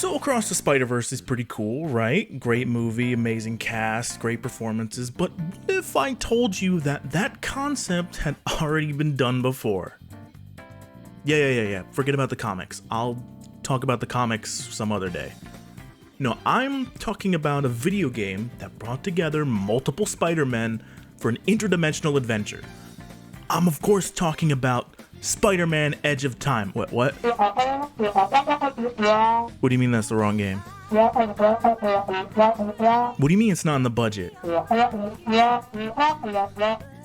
So Across the Spider-Verse is pretty cool, right? Great movie, amazing cast, great performances, but what if I told you that that concept had already been done before? Yeah. Forget about the comics. I'll talk about the comics some other day. No, I'm talking about a video game that brought together multiple Spider-Men for an interdimensional adventure. I'm of course talking about Spider-Man Edge of Time. What? What do you mean that's the wrong game? What do you mean it's not in the budget?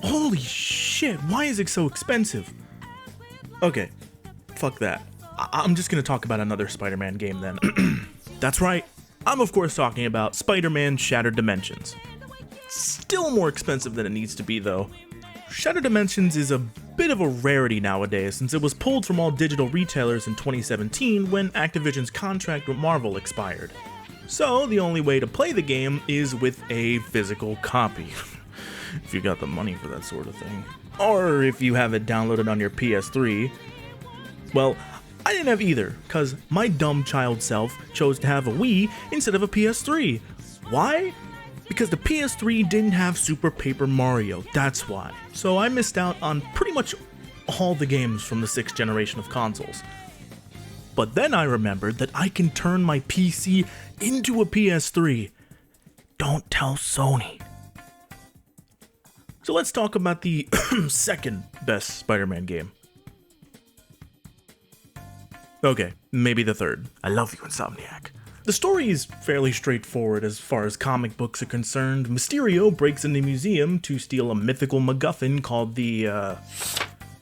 Holy shit, why is it so expensive? Okay, fuck that. I'm just gonna talk about another Spider-Man game then. That's right, I'm of course talking about Spider-Man Shattered Dimensions. Still more expensive than it needs to be though. Shattered Dimensions is a bit of a rarity nowadays since it was pulled from all digital retailers in 2017 when Activision's contract with Marvel expired. So the only way to play the game is with a physical copy. If you got the money for that sort of thing. Or if you have it downloaded on your PS3. Well, I didn't have either, cause my dumb child self chose to have a Wii instead of a PS3. Why? Because the PS3 didn't have Super Paper Mario, that's why. So I missed out on pretty much all the games from the 6th generation of consoles. But then I remembered that I can turn my PC into a PS3. Don't tell Sony. So let's talk about the second best Spider-Man game. Okay, maybe the third. I love you, Insomniac. The story is fairly straightforward as far as comic books are concerned. Mysterio breaks into a museum to steal a mythical MacGuffin called the Eye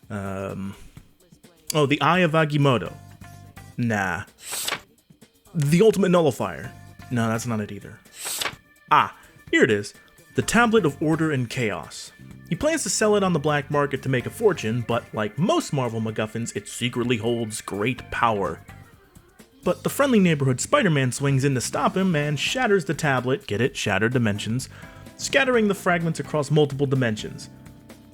of Agamotto. Nah. The Ultimate Nullifier. No, that's not it either. Ah, here it is. The Tablet of Order and Chaos. He plans to sell it on the black market to make a fortune, but like most Marvel MacGuffins, it secretly holds great power. But the friendly neighborhood Spider-Man swings in to stop him and shatters the tablet, get it, shattered dimensions, scattering the fragments across multiple dimensions.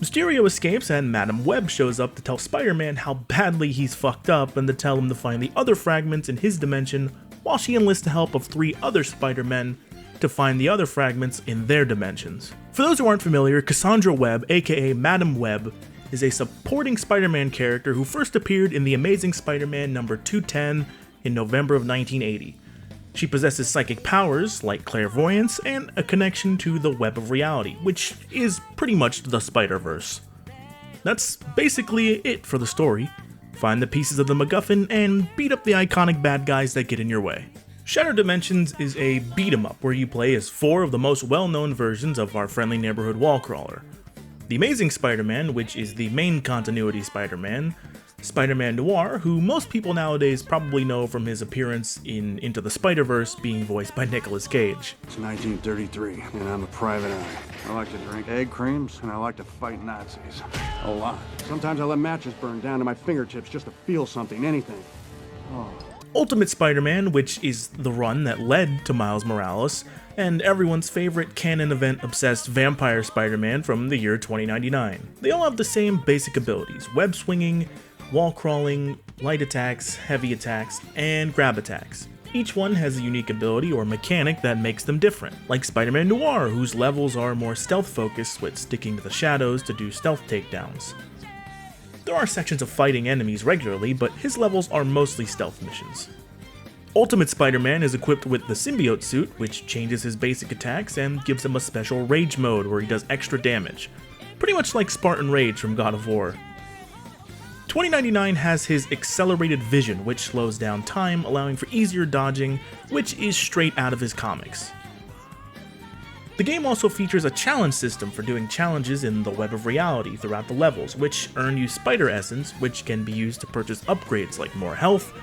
Mysterio escapes and Madam Web shows up to tell Spider-Man how badly he's fucked up and to tell him to find the other fragments in his dimension while she enlists the help of 3 other Spider-Men to find the other fragments in their dimensions. For those who aren't familiar, Cassandra Webb, aka Madam Web, is a supporting Spider-Man character who first appeared in The Amazing Spider-Man number 210 in November of 1980. She possesses psychic powers, like clairvoyance, and a connection to the Web of Reality, which is pretty much the Spider-Verse. That's basically it for the story. Find the pieces of the MacGuffin and beat up the iconic bad guys that get in your way. Shattered Dimensions is a beat-em-up where you play as 4 of the most well-known versions of our friendly neighborhood wall crawler. The Amazing Spider-Man, which is the main continuity Spider-Man, Spider-Man Noir, who most people nowadays probably know from his appearance in Into the Spider-Verse being voiced by Nicolas Cage. It's 1933, and I'm a private eye. I like to drink egg creams, and I like to fight Nazis. A lot. Sometimes I let matches burn down to my fingertips just to feel something, anything. Oh. Ultimate Spider-Man, which is the run that led to Miles Morales, and everyone's favorite canon event-obsessed Vampire Spider-Man from the year 2099. They all have the same basic abilities: web swinging, wall crawling, light attacks, heavy attacks, and grab attacks. Each one has a unique ability or mechanic that makes them different, like Spider-Man Noir, whose levels are more stealth-focused with sticking to the shadows to do stealth takedowns. There are sections of fighting enemies regularly, but his levels are mostly stealth missions. Ultimate Spider-Man is equipped with the symbiote suit, which changes his basic attacks and gives him a special rage mode where he does extra damage, pretty much like Spartan Rage from God of War. 2099 has his accelerated vision, which slows down time, allowing for easier dodging, which is straight out of his comics. The game also features a challenge system for doing challenges in the Web of Reality throughout the levels, which earn you Spider Essence, which can be used to purchase upgrades like more health,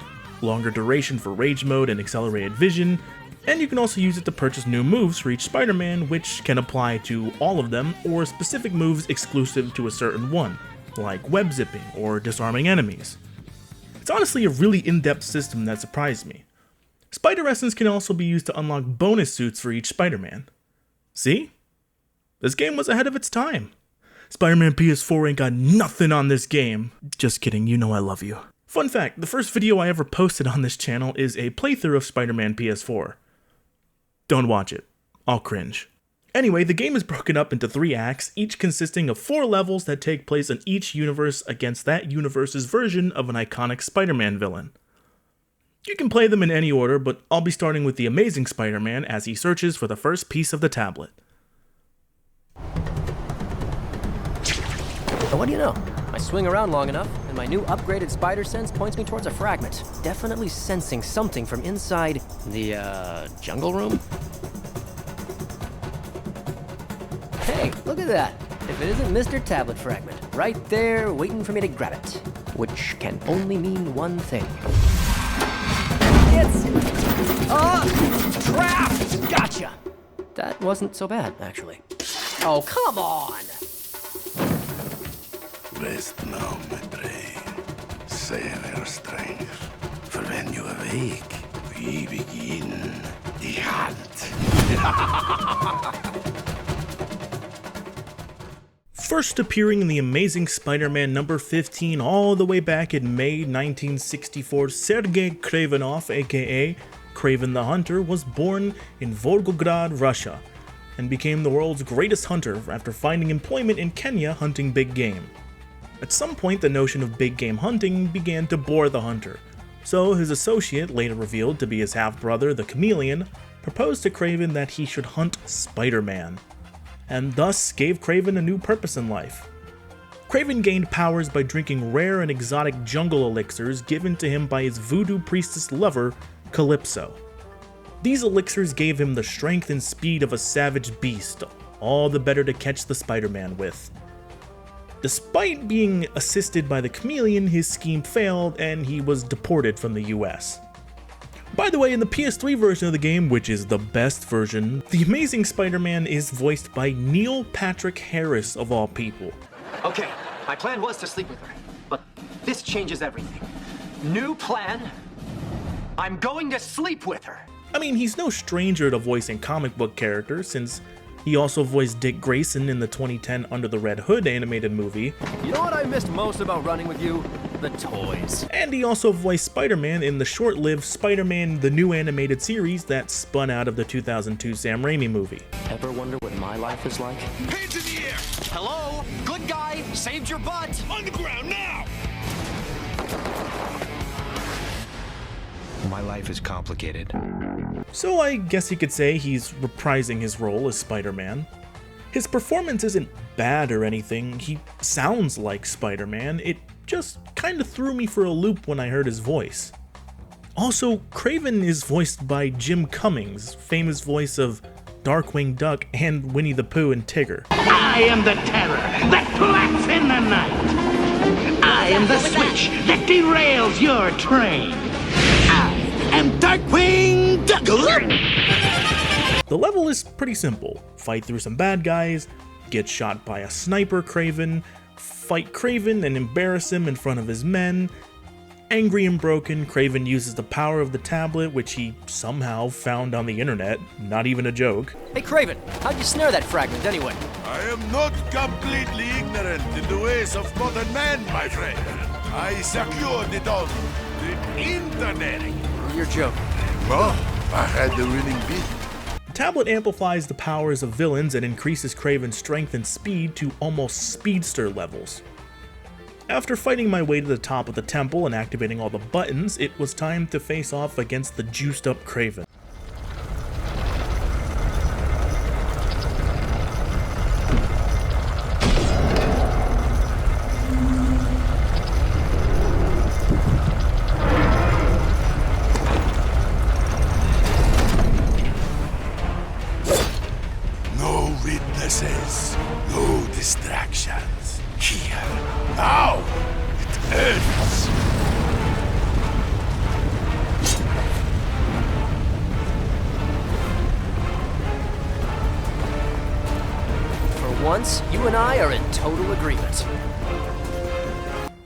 longer duration for Rage Mode and accelerated vision, and you can also use it to purchase new moves for each Spider-Man, which can apply to all of them, or specific moves exclusive to a certain one, like web zipping or disarming enemies. It's honestly a really in-depth system that surprised me. Spider Essence can also be used to unlock bonus suits for each Spider-Man. See? This game was ahead of its time. Spider-Man PS4 ain't got nothing on this game. Just kidding, you know I love you. Fun fact, the first video I ever posted on this channel is a playthrough of Spider-Man PS4. Don't watch it. I'll cringe. Anyway, the game is broken up into 3 acts, each consisting of 4 levels that take place in each universe against that universe's version of an iconic Spider-Man villain. You can play them in any order, but I'll be starting with the Amazing Spider-Man as he searches for the first piece of the tablet. But what do you know? I swing around long enough, and my new upgraded spider sense points me towards a fragment. Definitely sensing something from inside the, jungle room? Hey, look at that! If it isn't Mr. Tablet Fragment, right there waiting for me to grab it. Which can only mean one thing. It's... trapped! Gotcha! That wasn't so bad, actually. Oh, come on! Rest now, my brain. Save your strength. For when you awake, we begin the hunt. First appearing in The Amazing Spider-Man number 15 all the way back in May 1964, Sergei Kravenov, aka Kraven the Hunter, was born in Volgograd, Russia, and became the world's greatest hunter after finding employment in Kenya hunting big game. At some point, the notion of big game hunting began to bore the hunter, so his associate, later revealed to be his half-brother, the Chameleon, proposed to Kraven that he should hunt Spider-Man, and thus gave Kraven a new purpose in life. Kraven gained powers by drinking rare and exotic jungle elixirs given to him by his voodoo priestess lover, Calypso. These elixirs gave him the strength and speed of a savage beast, all the better to catch the Spider-Man with. Despite being assisted by the Chameleon, his scheme failed and he was deported from the US. By the way, in the PS3 version of the game, which is the best version, the Amazing Spider-Man is voiced by Neil Patrick Harris of all people. Okay, my plan was to sleep with her, but this changes everything. New plan? I'm going to sleep with her. I mean, he's no stranger to voicing comic book characters, since he also voiced Dick Grayson in the 2010 Under the Red Hood animated movie. You know what I missed most about running with you? The toys. And he also voiced Spider-Man in the short-lived Spider-Man the New Animated Series that spun out of the 2002 Sam Raimi movie. Ever wonder what my life is like? Hands in the air! Hello? Good guy, saved your butt. On the ground now! My life is complicated. So I guess you could say he's reprising his role as Spider-Man. His performance isn't bad or anything, he sounds like Spider-Man, it just kinda threw me for a loop when I heard his voice. Also, Kraven is voiced by Jim Cummings, famous voice of Darkwing Duck and Winnie the Pooh and Tigger. I am the terror that plants in the night. I am the switch that derails your train. I am Darkwing Duck. The level is pretty simple. Fight through some bad guys, get shot by a sniper Kraven, fight Kraven and embarrass him in front of his men. Angry and broken, Kraven uses the power of the tablet, which he somehow found on the internet, not even a joke. Hey, Kraven, how'd you snare that fragment anyway? I am not completely ignorant in the ways of modern man, my friend. I secured it on the internet. You're joking. No, I had the winning beat. The tablet amplifies the powers of villains and increases Kraven's strength and speed to almost speedster levels. After fighting my way to the top of the temple and activating all the buttons, it was time to face off against the juiced up Kraven. No witnesses, no distractions. Here, now, it ends. For once, you and I are in total agreement.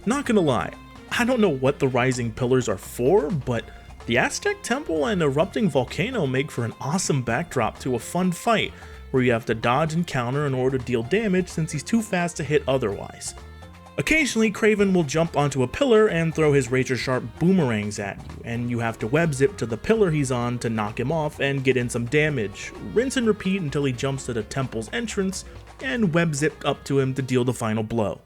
Not gonna lie, I don't know what the rising pillars are for, but the Aztec temple and erupting volcano make for an awesome backdrop to a fun fight, where you have to dodge and counter in order to deal damage since he's too fast to hit otherwise. Occasionally, Kraven will jump onto a pillar and throw his razor-sharp boomerangs at you, and you have to web-zip to the pillar he's on to knock him off and get in some damage. Rinse and repeat until he jumps to the temple's entrance, and web-zip up to him to deal the final blow.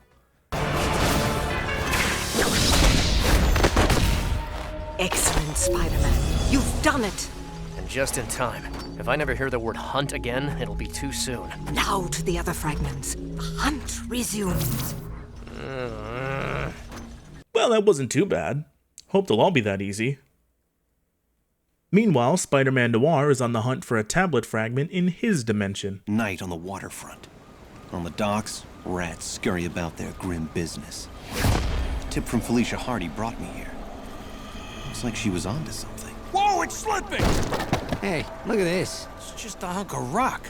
Excellent, Spider-Man. You've done it! And just in time. If I never hear the word hunt again, it'll be too soon. Now to the other fragments. The hunt resumes. Well, that wasn't too bad. Hope they'll all be that easy. Meanwhile, Spider-Man Noir is on the hunt for a tablet fragment in his dimension. Night on the waterfront. On the docks, rats scurry about their grim business. A tip from Felicia Hardy brought me here. Looks like she was onto something. Whoa, it's slipping! Hey, look at this. It's just a hunk of rock.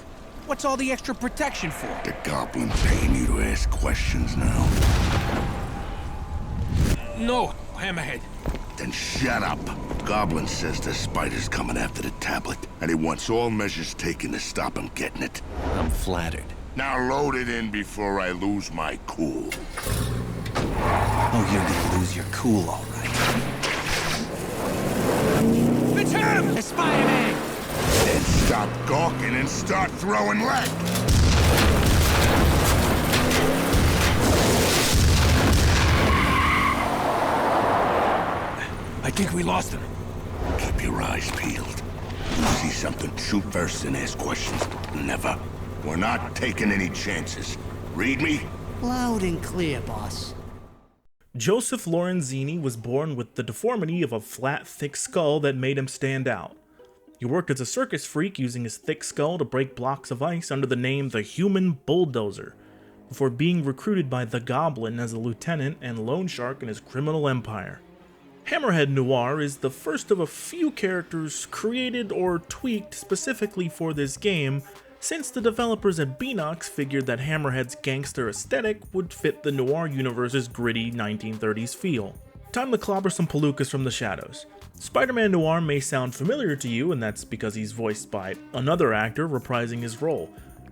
What's all the extra protection for? The goblin paying you to ask questions now? No, Hammerhead. Then shut up. Goblin says the spider's coming after the tablet, and he wants all measures taken to stop him getting it. I'm flattered. Now load it in before I lose my cool. Oh, you're gonna lose your cool, all right. It's him! It's Spider-Man! Then stop gawking and start throwing lead. I think we lost him. Keep your eyes peeled. You see something, shoot first and ask questions. Never. We're not taking any chances. Read me? Loud and clear, boss. Joseph Lorenzini was born with the deformity of a flat, thick skull that made him stand out. He worked as a circus freak using his thick skull to break blocks of ice under the name the Human Bulldozer, before being recruited by the Goblin as a lieutenant and loan shark in his criminal empire. Hammerhead Noir is the first of a few characters created or tweaked specifically for this game, since the developers at Beenox figured that Hammerhead's gangster aesthetic would fit the Noir universe's gritty 1930s feel. Time to clobber some palookas from the shadows. Spider-Man Noir may sound familiar to you, and that's because he's voiced by another actor reprising his role,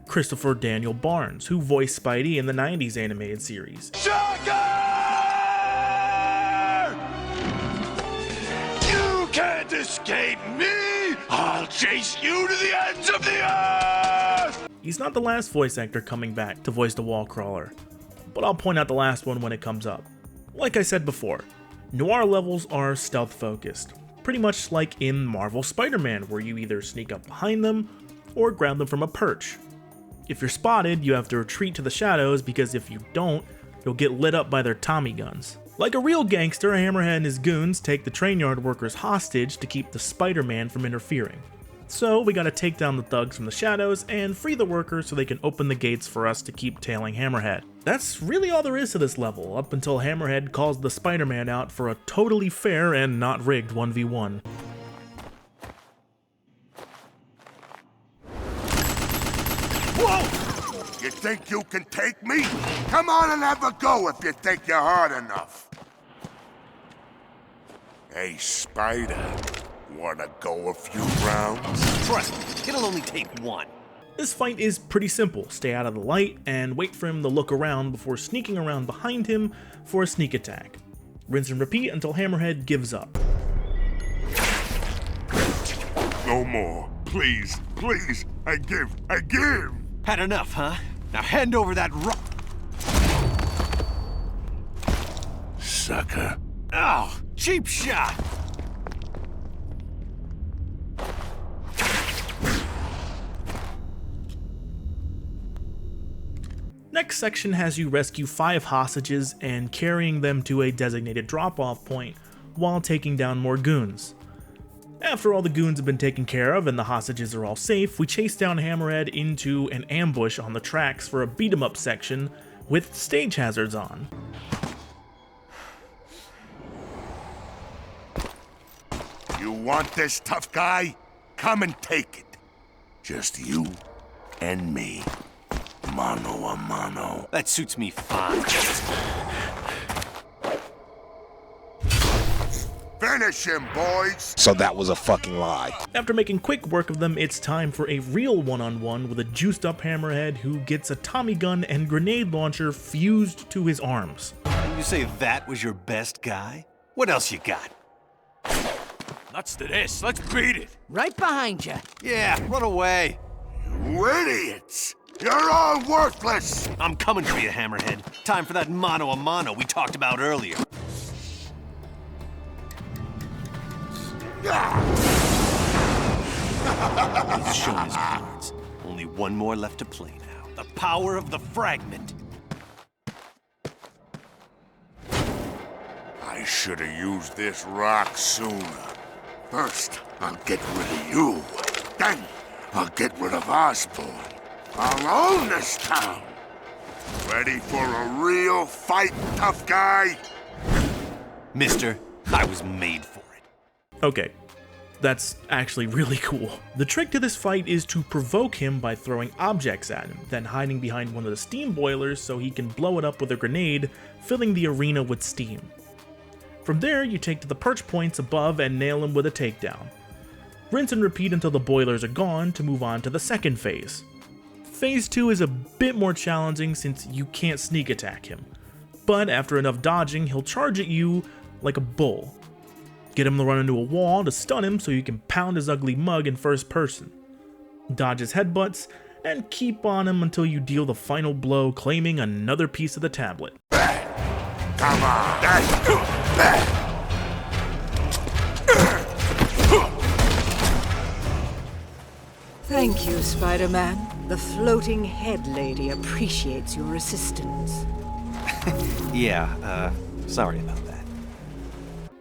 Christopher Daniel Barnes, who voiced Spidey in the 90s animated series. Can't escape me! I'll chase you to the ends of the earth! He's not the last voice actor coming back to voice the wall crawler, but I'll point out the last one when it comes up. Like I said before, Noir levels are stealth focused, pretty much like in Marvel Spider-Man, where you either sneak up behind them or grab them from a perch. If you're spotted, you have to retreat to the shadows, because if you don't, you'll get lit up by their Tommy guns. Like a real gangster, Hammerhead and his goons take the train yard workers hostage to keep the Spider-Man from interfering. So we gotta take down the thugs from the shadows and free the workers so they can open the gates for us to keep tailing Hammerhead. That's really all there is to this level, up until Hammerhead calls the Spider-Man out for a totally fair and not rigged 1v1. Whoa! You think you can take me? Come on and have a go if you think you're hard enough. Hey, Spider, wanna go a few rounds? Trust me, it'll only take one. This fight is pretty simple. Stay out of the light and wait for him to look around before sneaking around behind him for a sneak attack. Rinse and repeat until Hammerhead gives up. No more. Please, please. I give. Had enough, huh? Now hand over that rock. Sucker. Oh, cheap shot. Next section has you rescue 5 hostages and carrying them to a designated drop-off point while taking down more goons. After all the goons have been taken care of and the hostages are all safe, we chase down Hammerhead into an ambush on the tracks for a beat-em-up section with stage hazards on. You want this, tough guy? Come and take it. Just you and me. Mano a mano. That suits me fine. Finish him, boys! So that was a fucking lie. After making quick work of them, it's time for a real one-on-one with a juiced up Hammerhead who gets a Tommy gun and grenade launcher fused to his arms. You say that was your best guy? What else you got? Nuts to this. Let's beat it. Right behind you. Yeah, run away. You idiots! You're all worthless! I'm coming for you, Hammerhead. Time for that mano a mano we talked about earlier. He's shown his cards. Only one more left to play now. The power of the fragment. I should have used this rock sooner. First, I'll get rid of you. Then, I'll get rid of Osborn. I'll own this town. Ready for a real fight, tough guy? Mister, I was made for it. Okay, that's actually really cool. The trick to this fight is to provoke him by throwing objects at him, then hiding behind one of the steam boilers so he can blow it up with a grenade, filling the arena with steam. From there, you take to the perch points above and nail him with a takedown. Rinse and repeat until the boilers are gone to move on to the second phase. Phase 2 is a bit more challenging since you can't sneak attack him, but after enough dodging, he'll charge at you like a bull. Get him to run into a wall to stun him so you can pound his ugly mug in first person. Dodge his headbutts, and keep on him until you deal the final blow, claiming another piece of the tablet. Come on! Thank you, Spider-Man. The floating head lady appreciates your assistance. Yeah, sorry about that.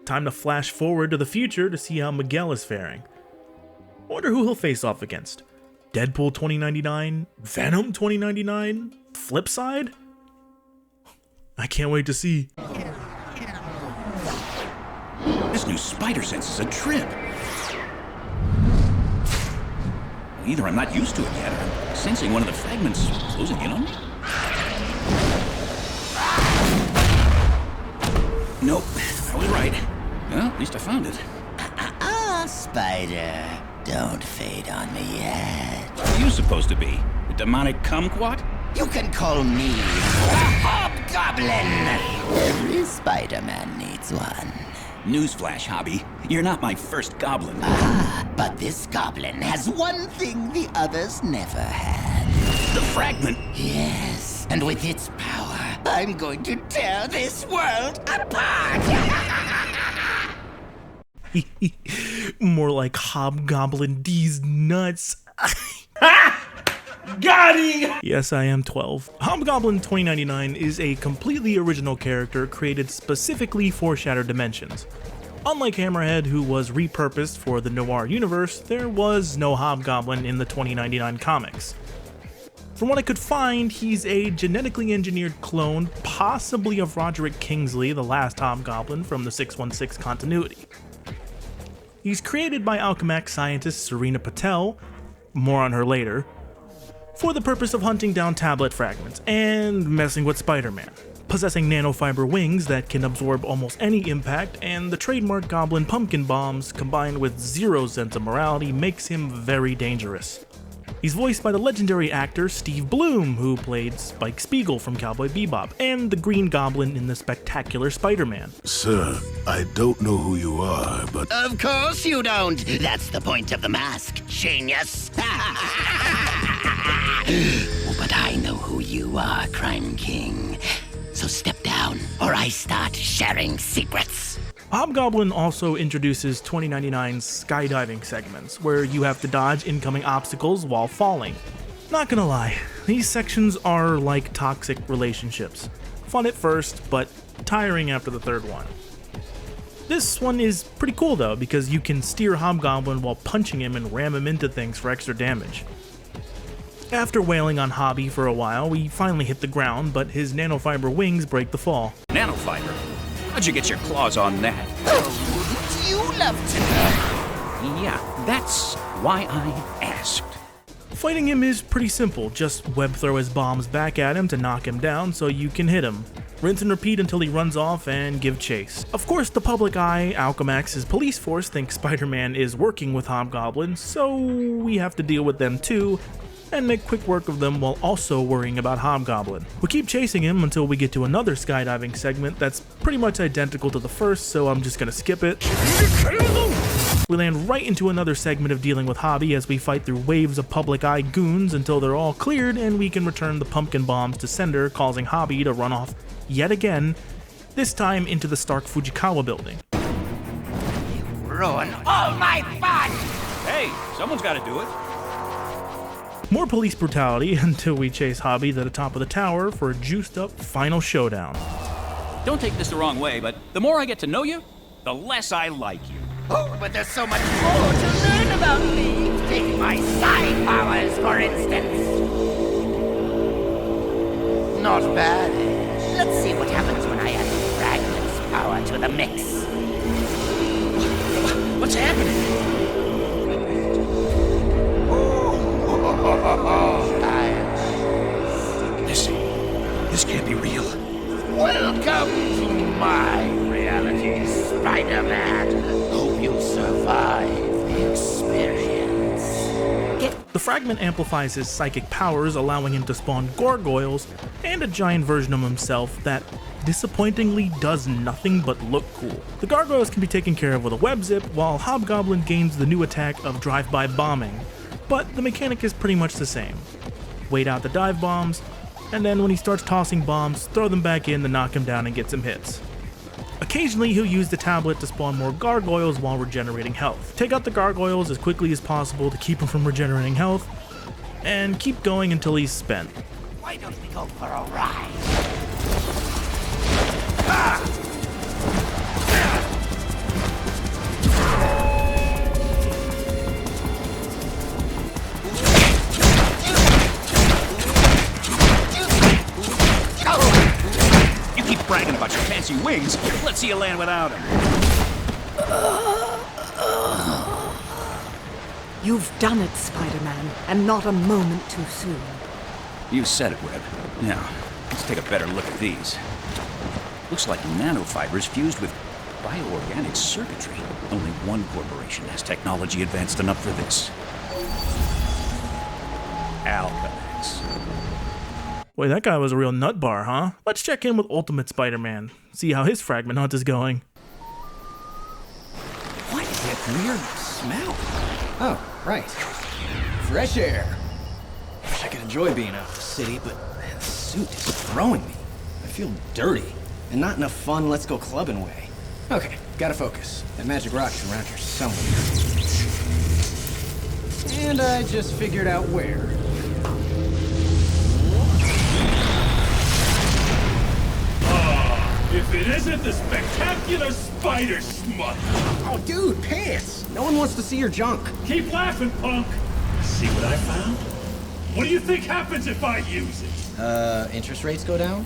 Time to flash forward to the future to see how Miguel is faring. Wonder who he'll face off against. Deadpool 2099? Venom 2099? Flipside? I can't wait to see. This new spider sense is a trip. Either I'm not used to it yet, or I'm sensing one of the fragments closing in on me. Nope, I was right. Well, at least I found it. Spider. Don't fade on me yet. What are you supposed to be? A demonic kumquat? You can call me the Hobgoblin. Every Spider-Man needs one. Newsflash, Hobby. You're not my first goblin. But this goblin has one thing the others never had. The fragment? Yes, and with its power, I'm going to tear this world apart! More like Hobgoblin D's nuts. Got him! Yes, I am 12. Hobgoblin 2099 is a completely original character created specifically for Shattered Dimensions. Unlike Hammerhead, who was repurposed for the Noir universe, there was no Hobgoblin in the 2099 comics. From what I could find, he's a genetically engineered clone, possibly of Roderick Kingsley, the last Hobgoblin from the 616 continuity. He's created by Alchemax scientist Serena Patel, more on her later, for the purpose of hunting down tablet fragments and messing with Spider-Man. Possessing nanofiber wings that can absorb almost any impact, and the trademark Goblin pumpkin bombs combined with zero sense of morality makes him very dangerous. He's voiced by the legendary actor Steve Bloom, who played Spike Spiegel from Cowboy Bebop, and the Green Goblin in the Spectacular Spider-Man. Sir, I don't know who you are, but... Of course you don't! That's the point of the mask, genius! But I know who you are, Crime King. So step down, or I start sharing secrets. Hobgoblin also introduces 2099's skydiving segments, where you have to dodge incoming obstacles while falling. Not gonna lie, these sections are like toxic relationships. Fun at first, but tiring after the third one. This one is pretty cool though, because you can steer Hobgoblin while punching him and ram him into things for extra damage. After wailing on Hobby for a while, we finally hit the ground, but his nanofiber wings break the fall. Nanofiber? How'd you get your claws on that? Oh, wouldn't you love to know? Yeah, that's why I asked. Fighting him is pretty simple, just web throw his bombs back at him to knock him down so you can hit him. Rinse and repeat until he runs off and give chase. Of course, the public eye, Alchemax's police force, thinks Spider-Man is working with hobgoblins, so we have to deal with them too, and make quick work of them while also worrying about Hobgoblin. We keep chasing him until we get to another skydiving segment that's pretty much identical to the first, so I'm just gonna skip it. We land right into another segment of dealing with Hobby as we fight through waves of public eye goons until they're all cleared and we can return the pumpkin bombs to sender, causing Hobby to run off yet again, this time into the Stark Fujikawa building. Ruin all my fun! Hey, someone's got to do it. More police brutality until we chase Hobby to the top of the tower for a juiced up final showdown. Don't take this the wrong way, but the more I get to know you, the less I like you. Oh, but there's so much more to learn about me. Take my psi powers, for instance. Not bad. Let's see what happens when I add Fragment's power to the mix. What's happening? This can't be real. Welcome to my reality, Spider-Man. Hope you survive the experience. The fragment amplifies his psychic powers, allowing him to spawn gargoyles and a giant version of himself that disappointingly does nothing but look cool. The gargoyles can be taken care of with a web zip, while Hobgoblin gains the new attack of drive-by bombing, but the mechanic is pretty much the same. Wait out the dive bombs, and then when he starts tossing bombs, throw them back in to knock him down and get some hits. Occasionally, he'll use the tablet to spawn more gargoyles while regenerating health. Take out the gargoyles as quickly as possible to keep him from regenerating health, and keep going until he's spent. Why don't we go for a ride? Ah! Bragging about your fancy wings. Let's see you land without them. You've done it, Spider-Man, and not a moment too soon. You said it, Webb. Now, let's take a better look at these. Looks like nanofibers fused with bioorganic circuitry. Only one corporation has technology advanced enough for this. Alchemax. Wait, that guy was a real nut bar, huh? Let's check in with Ultimate Spider-Man, see how his fragment hunt is going. What is that weird smell? Oh, right. Fresh air. Wish I could enjoy being out in the city, but man, the suit is throwing me. I feel dirty, and not in a fun let's go clubbing way. Okay, gotta focus. That magic rock is around here somewhere. And I just figured out where. If it isn't the spectacular spider smut! Oh, dude, pants! No one wants to see your junk. Keep laughing, punk! See what I found? What do you think happens if I use it? Interest rates go down?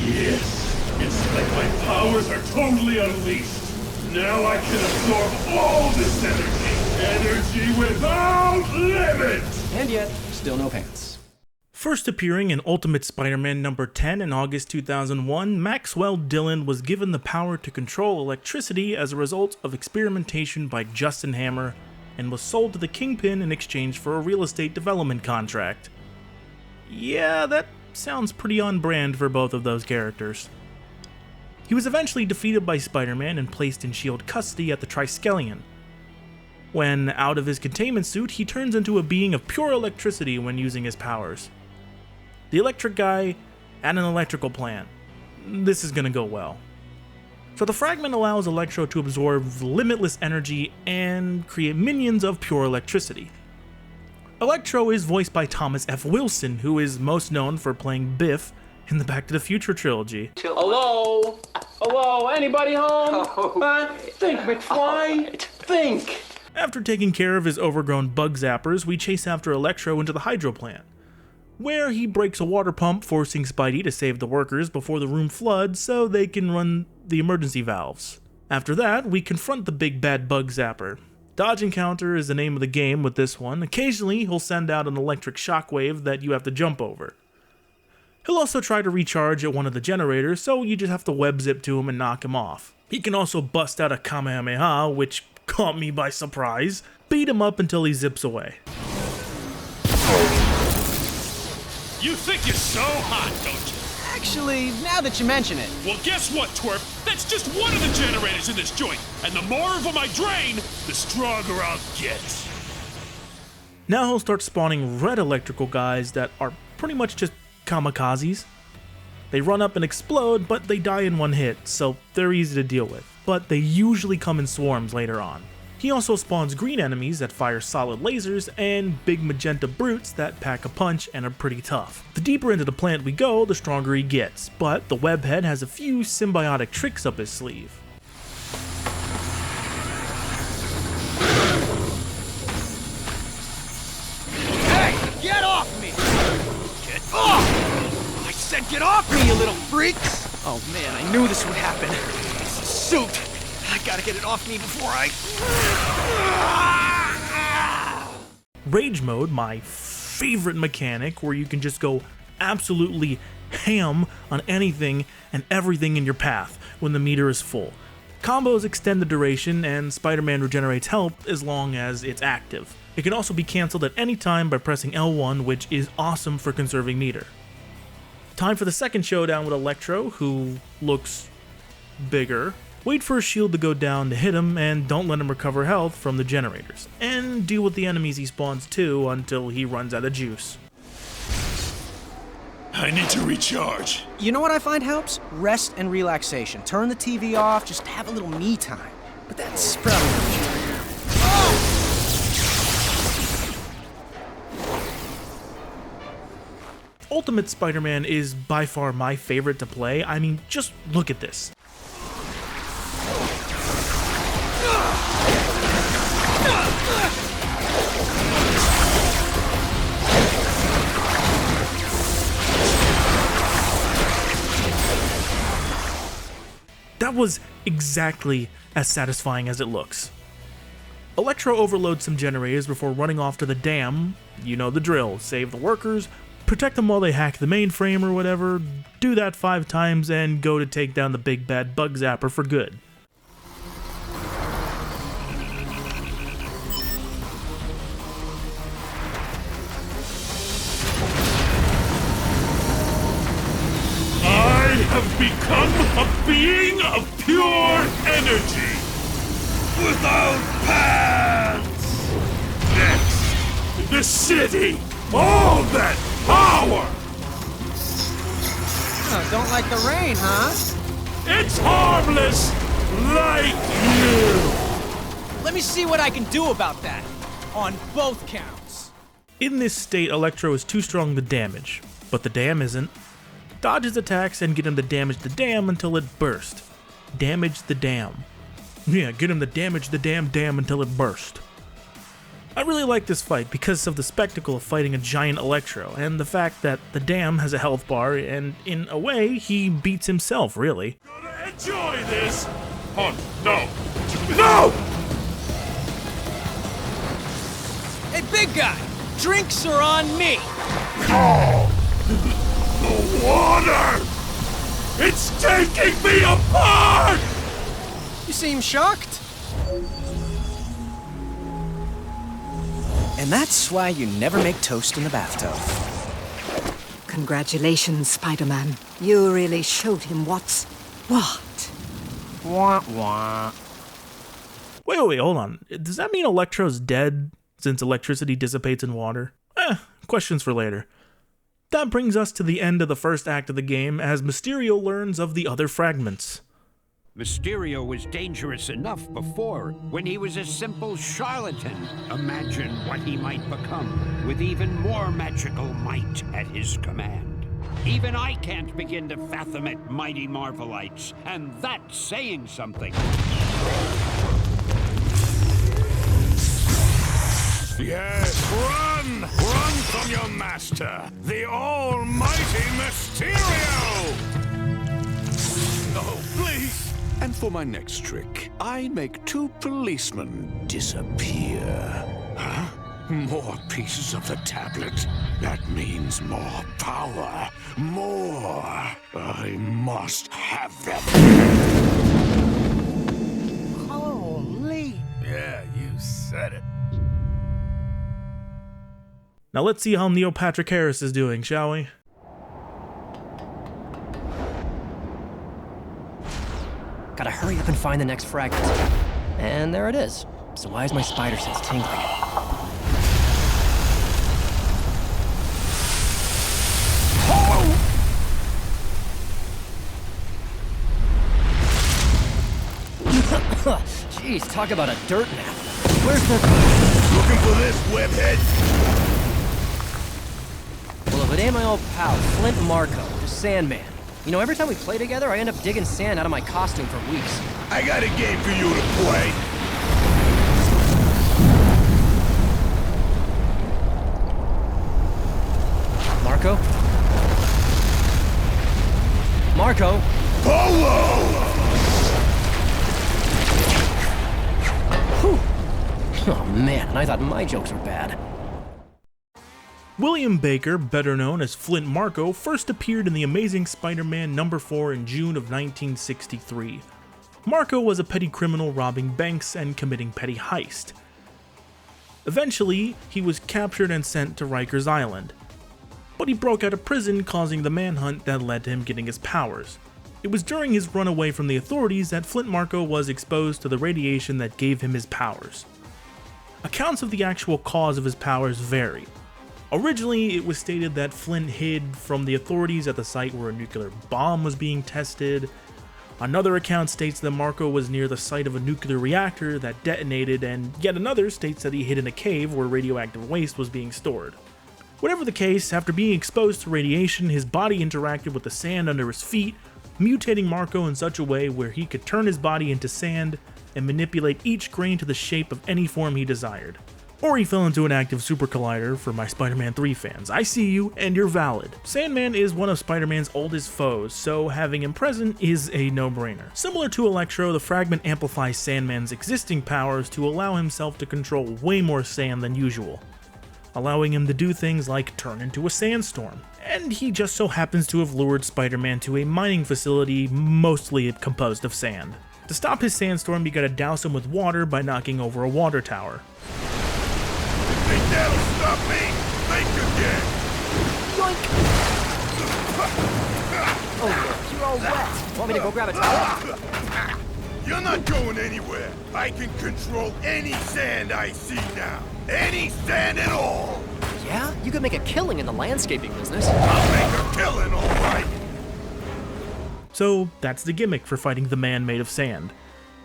Yes. It's like my powers are totally unleashed. Now I can absorb all this energy. Energy without limit! And yet, still no pants. First appearing in Ultimate Spider-Man number 10 in August 2001, Maxwell Dillon was given the power to control electricity as a result of experimentation by Justin Hammer, and was sold to the Kingpin in exchange for a real estate development contract. Yeah, that sounds pretty on brand for both of those characters. He was eventually defeated by Spider-Man and placed in S.H.I.E.L.D. custody at the Triskelion. When out of his containment suit, he turns into a being of pure electricity when using his powers. The electric guy and an electrical plant. This is gonna go well. So the fragment allows Electro to absorb limitless energy and create minions of pure electricity. Electro is voiced by Thomas F. Wilson, who is most known for playing Biff in the Back to the Future trilogy. Hello? Hello? Anybody home? Think, McFly. Think. After taking care of his overgrown bug zappers, we chase after Electro into the hydro plant, where he breaks a water pump, forcing Spidey to save the workers before the room floods so they can run the emergency valves. After that, we confront the big bad bug zapper. Dodge Encounter is the name of the game with this one. Occasionally, he'll send out an electric shockwave that you have to jump over. He'll also try to recharge at one of the generators, so you just have to web zip to him and knock him off. He can also bust out a Kamehameha, which caught me by surprise. Beat him up until he zips away. You think you're so hot, don't you? Actually, now that you mention it. Well, guess what, twerp? That's just one of the generators in this joint. And the more of them I drain, the stronger I'll get. Now he'll start spawning red electrical guys that are pretty much just kamikazes. They run up and explode, but they die in one hit, so they're easy to deal with. But they usually come in swarms later on. He also spawns green enemies that fire solid lasers and big magenta brutes that pack a punch and are pretty tough. The deeper into the plant we go, the stronger he gets, but the webhead has a few symbiotic tricks up his sleeve. Hey, get off me! Get off! I said get off me, you little freaks! Oh man, I knew this would happen. This suit. I gotta get it off me before I... Rage mode, my favorite mechanic, where you can just go absolutely ham on anything and everything in your path when the meter is full. Combos extend the duration, and Spider-Man regenerates health as long as it's active. It can also be cancelled at any time by pressing L1, which is awesome for conserving meter. Time for the second showdown with Electro, who looks bigger. Wait for his shield to go down to hit him, and don't let him recover health from the generators. And deal with the enemies he spawns too until he runs out of juice. I need to recharge. You know what I find helps? Rest and relaxation. Turn the TV off, just have a little me time. But that's probably... Ultimate Spider-Man is by far my favorite to play. I mean, just look at this. That was exactly as satisfying as it looks. Electro overloads some generators before running off to the dam. You know the drill. Save the workers, protect them while they hack the mainframe or whatever, do that 5 times, and go to take down the big bad bug zapper for good. I have become a being of pure energy, without pants. Next, the city, all that power. Oh, don't like the rain, huh? It's harmless, like you. Let me see what I can do about that, on both counts. In this state, Electro is too strong to damage, but the dam isn't. Dodge his attacks and get him to damage the dam until it bursts. Damage the dam. Yeah, get him to damage the dam until it burst. I really like this fight because of the spectacle of fighting a giant Electro, and the fact that the dam has a health bar, and in a way, he beats himself, really. Gonna enjoy this. Oh, no. No! Hey, big guy, drinks are on me. Oh! The water! It's taking me apart! You seem shocked. And that's why you never make toast in the bathtub. Congratulations, Spider-Man. You really showed him what's what. Wah, wah. Wait, hold on. Does that mean Electro's dead since electricity dissipates in water? Questions for later. That brings us to the end of the first act of the game as Mysterio learns of the other fragments. Mysterio was dangerous enough before, when he was a simple charlatan. Imagine what he might become, with even more magical might at his command. Even I can't begin to fathom it, mighty Marvelites, and that's saying something. Yes, run! Run from your master, the almighty Mysterio! No, please! And for my next trick, I make 2 policemen disappear. Huh? More pieces of the tablet. That means more power. More. I must have them. Holy. Yeah, you said it. Now let's see how Neil Patrick Harris is doing, shall we? Gotta hurry up and find the next fragment. And there it is. So why is my spider sense tingling? Jeez, talk about a dirt nap. Where's the... Looking for this, webhead? Well, if it ain't my old pal, Flint Marco, the Sandman. You know, every time we play together, I end up digging sand out of my costume for weeks. I got a game for you to play. Marco? Marco? Polo! Whew. Oh man, and I thought my jokes were bad. William Baker, better known as Flint Marco, first appeared in The Amazing Spider-Man #4 in June of 1963. Marco was a petty criminal robbing banks and committing petty heist. Eventually, he was captured and sent to Rikers Island, but he broke out of prison, causing the manhunt that led to him getting his powers. It was during his run away from the authorities that Flint Marco was exposed to the radiation that gave him his powers. Accounts of the actual cause of his powers vary. Originally, it was stated that Flint hid from the authorities at the site where a nuclear bomb was being tested. Another account states that Marco was near the site of a nuclear reactor that detonated, and yet another states that he hid in a cave where radioactive waste was being stored. Whatever the case, after being exposed to radiation, his body interacted with the sand under his feet, mutating Marco in such a way where he could turn his body into sand and manipulate each grain to the shape of any form he desired. Or he fell into an active super collider for my Spider-Man 3 fans. I see you, and you're valid. Sandman is one of Spider-Man's oldest foes, so having him present is a no-brainer. Similar to Electro, the fragment amplifies Sandman's existing powers to allow himself to control way more sand than usual, allowing him to do things like turn into a sandstorm. And he just so happens to have lured Spider-Man to a mining facility mostly composed of sand. To stop his sandstorm, you gotta douse him with water by knocking over a water tower. Think that'll stop me? Think again. Yoink! Oh, look, you're all wet. Want me to go grab a towel? You're not going anywhere. I can control any sand I see now. Any sand at all. Yeah? You could make a killing in the landscaping business. I'll make a killing, all right. So that's the gimmick for fighting the man made of sand.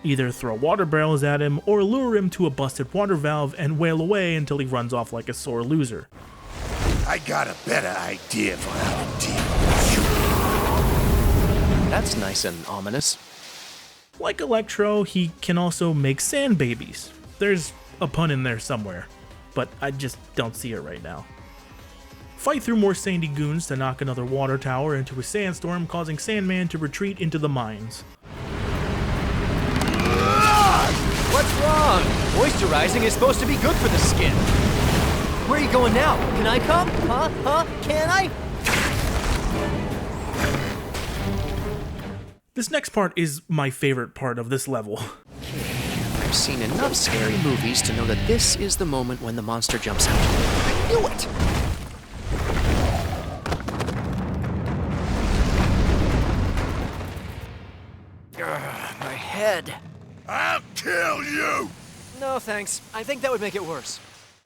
Either throw water barrels at him, or lure him to a busted water valve and wail away until he runs off like a sore loser. I got a better idea for how to deal with you. That's nice and ominous. Like Electro, he can also make sand babies. There's a pun in there somewhere, but I just don't see it right now. Fight through more sandy goons to knock another water tower into a sandstorm, causing Sandman to retreat into the mines. What's wrong? Moisturizing is supposed to be good for the skin. Where are you going now? Can I come? Huh? Can I? This next part is my favorite part of this level. I've seen enough scary movies to know that this is the moment when the monster jumps out. I knew it! Ugh, my head. I'll kill you! No thanks. I think that would make it worse.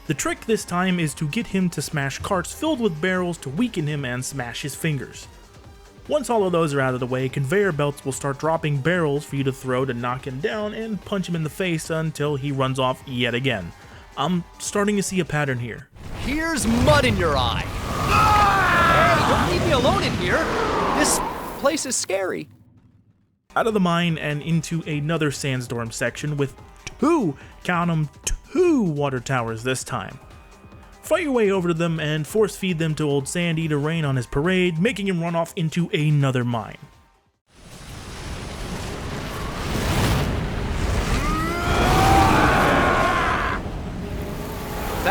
The trick this time is to get him to smash carts filled with barrels to weaken him and smash his fingers. Once all of those are out of the way, conveyor belts will start dropping barrels for you to throw to knock him down and punch him in the face until he runs off yet again. I'm starting to see a pattern here. Here's mud in your eye. Hey, don't leave me alone in here. This place is scary. Out of the mine and into another sandstorm section with two, count 'em, two water towers this time. Fight your way over to them and force feed them to old Sandy to rain on his parade, making him run off into another mine.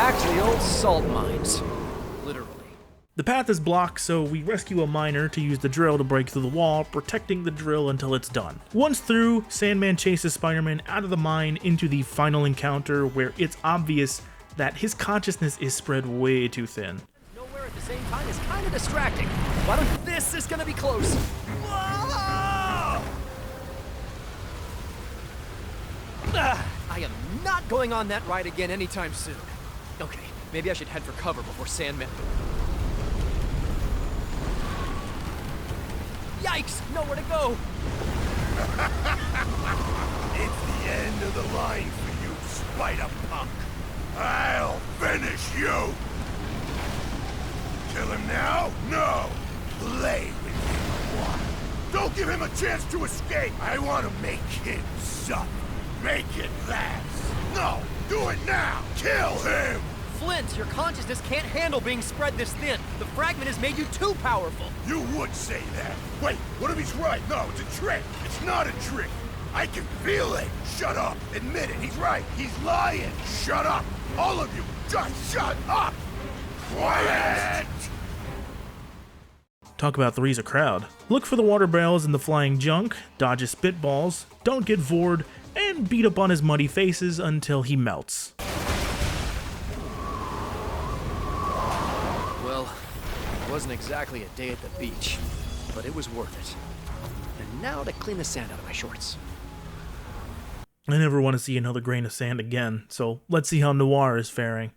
Back to the old salt mines. Literally. The path is blocked, so we rescue a miner to use the drill to break through the wall, protecting the drill until it's done. Once through, Sandman chases Spider-Man out of the mine into the final encounter where it's obvious that his consciousness is spread way too thin. Nowhere at the same time is kind of distracting. Why don't this is gonna be close? Whoa! I am not going on that ride again anytime soon. Okay, maybe I should head for cover before Sandman. Yikes! Nowhere to go! It's the end of the line for you, Spider-Punk. I'll finish you! Kill him now? No! Play with him a while. Don't give him a chance to escape! I want to make him suffer. Make it last! No! Do it now! Kill him! Flint, your consciousness can't handle being spread this thin. The fragment has made you too powerful. You would say that. Wait, what if he's right? No, it's a trick. It's not a trick. I can feel it. Shut up. Admit it. He's right. He's lying. Shut up. All of you, just shut up. Quiet. Talk about three's a crowd. Look for the water barrels and the flying junk, dodge his spitballs, don't get vored, and beat up on his muddy faces until he melts. Well, it wasn't exactly a day at the beach, but it was worth it. And now to clean the sand out of my shorts. I never want to see another grain of sand again, so let's see how Noir is faring.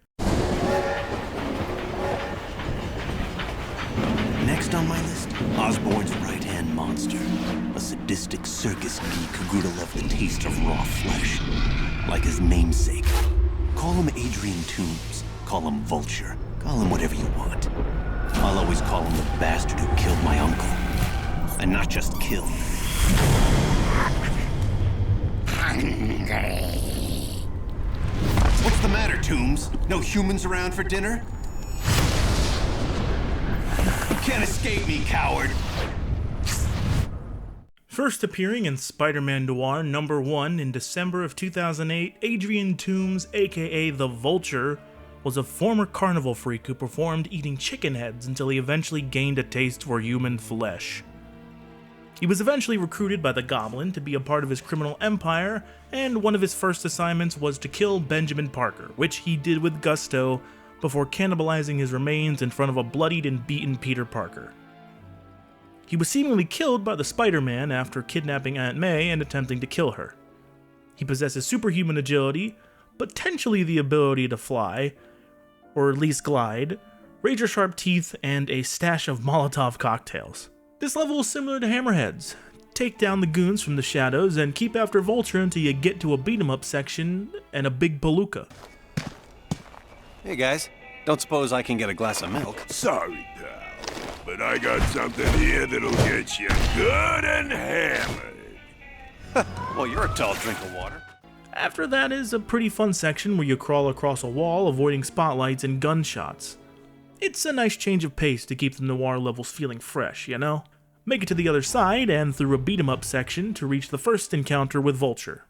Next on my list, Osborn's right-hand monster. A sadistic circus geek who grew to love the taste of raw flesh. Like his namesake. Call him Adrian Toombs. Call him Vulture. Call him whatever you want. I'll always call him the bastard who killed my uncle. And not just killed. Hungry. What's the matter, Toombs? No humans around for dinner? You can't escape me, coward! First appearing in Spider-Man Noir #1 in December of 2008, Adrian Toombs, aka The Vulture, was a former carnival freak who performed eating chicken heads until he eventually gained a taste for human flesh. He was eventually recruited by the Goblin to be a part of his criminal empire, and one of his first assignments was to kill Benjamin Parker, which he did with gusto before cannibalizing his remains in front of a bloodied and beaten Peter Parker. He was seemingly killed by the Spider-Man after kidnapping Aunt May and attempting to kill her. He possesses superhuman agility, potentially the ability to fly, or at least glide, razor-sharp teeth, and a stash of Molotov cocktails. This level is similar to Hammerhead's. Take down the goons from the shadows and keep after Vulture until you get to a beat-em-up section and a big palooka. Hey guys, don't suppose I can get a glass of milk? Sorry, pal, but I got something here that'll get you good and hammered. Well, you're a tall drink of water. After that is a pretty fun section where you crawl across a wall avoiding spotlights and gunshots. It's a nice change of pace to keep the Noir levels feeling fresh, you know? Make it to the other side and through a beat-em-up section to reach the first encounter with Vulture.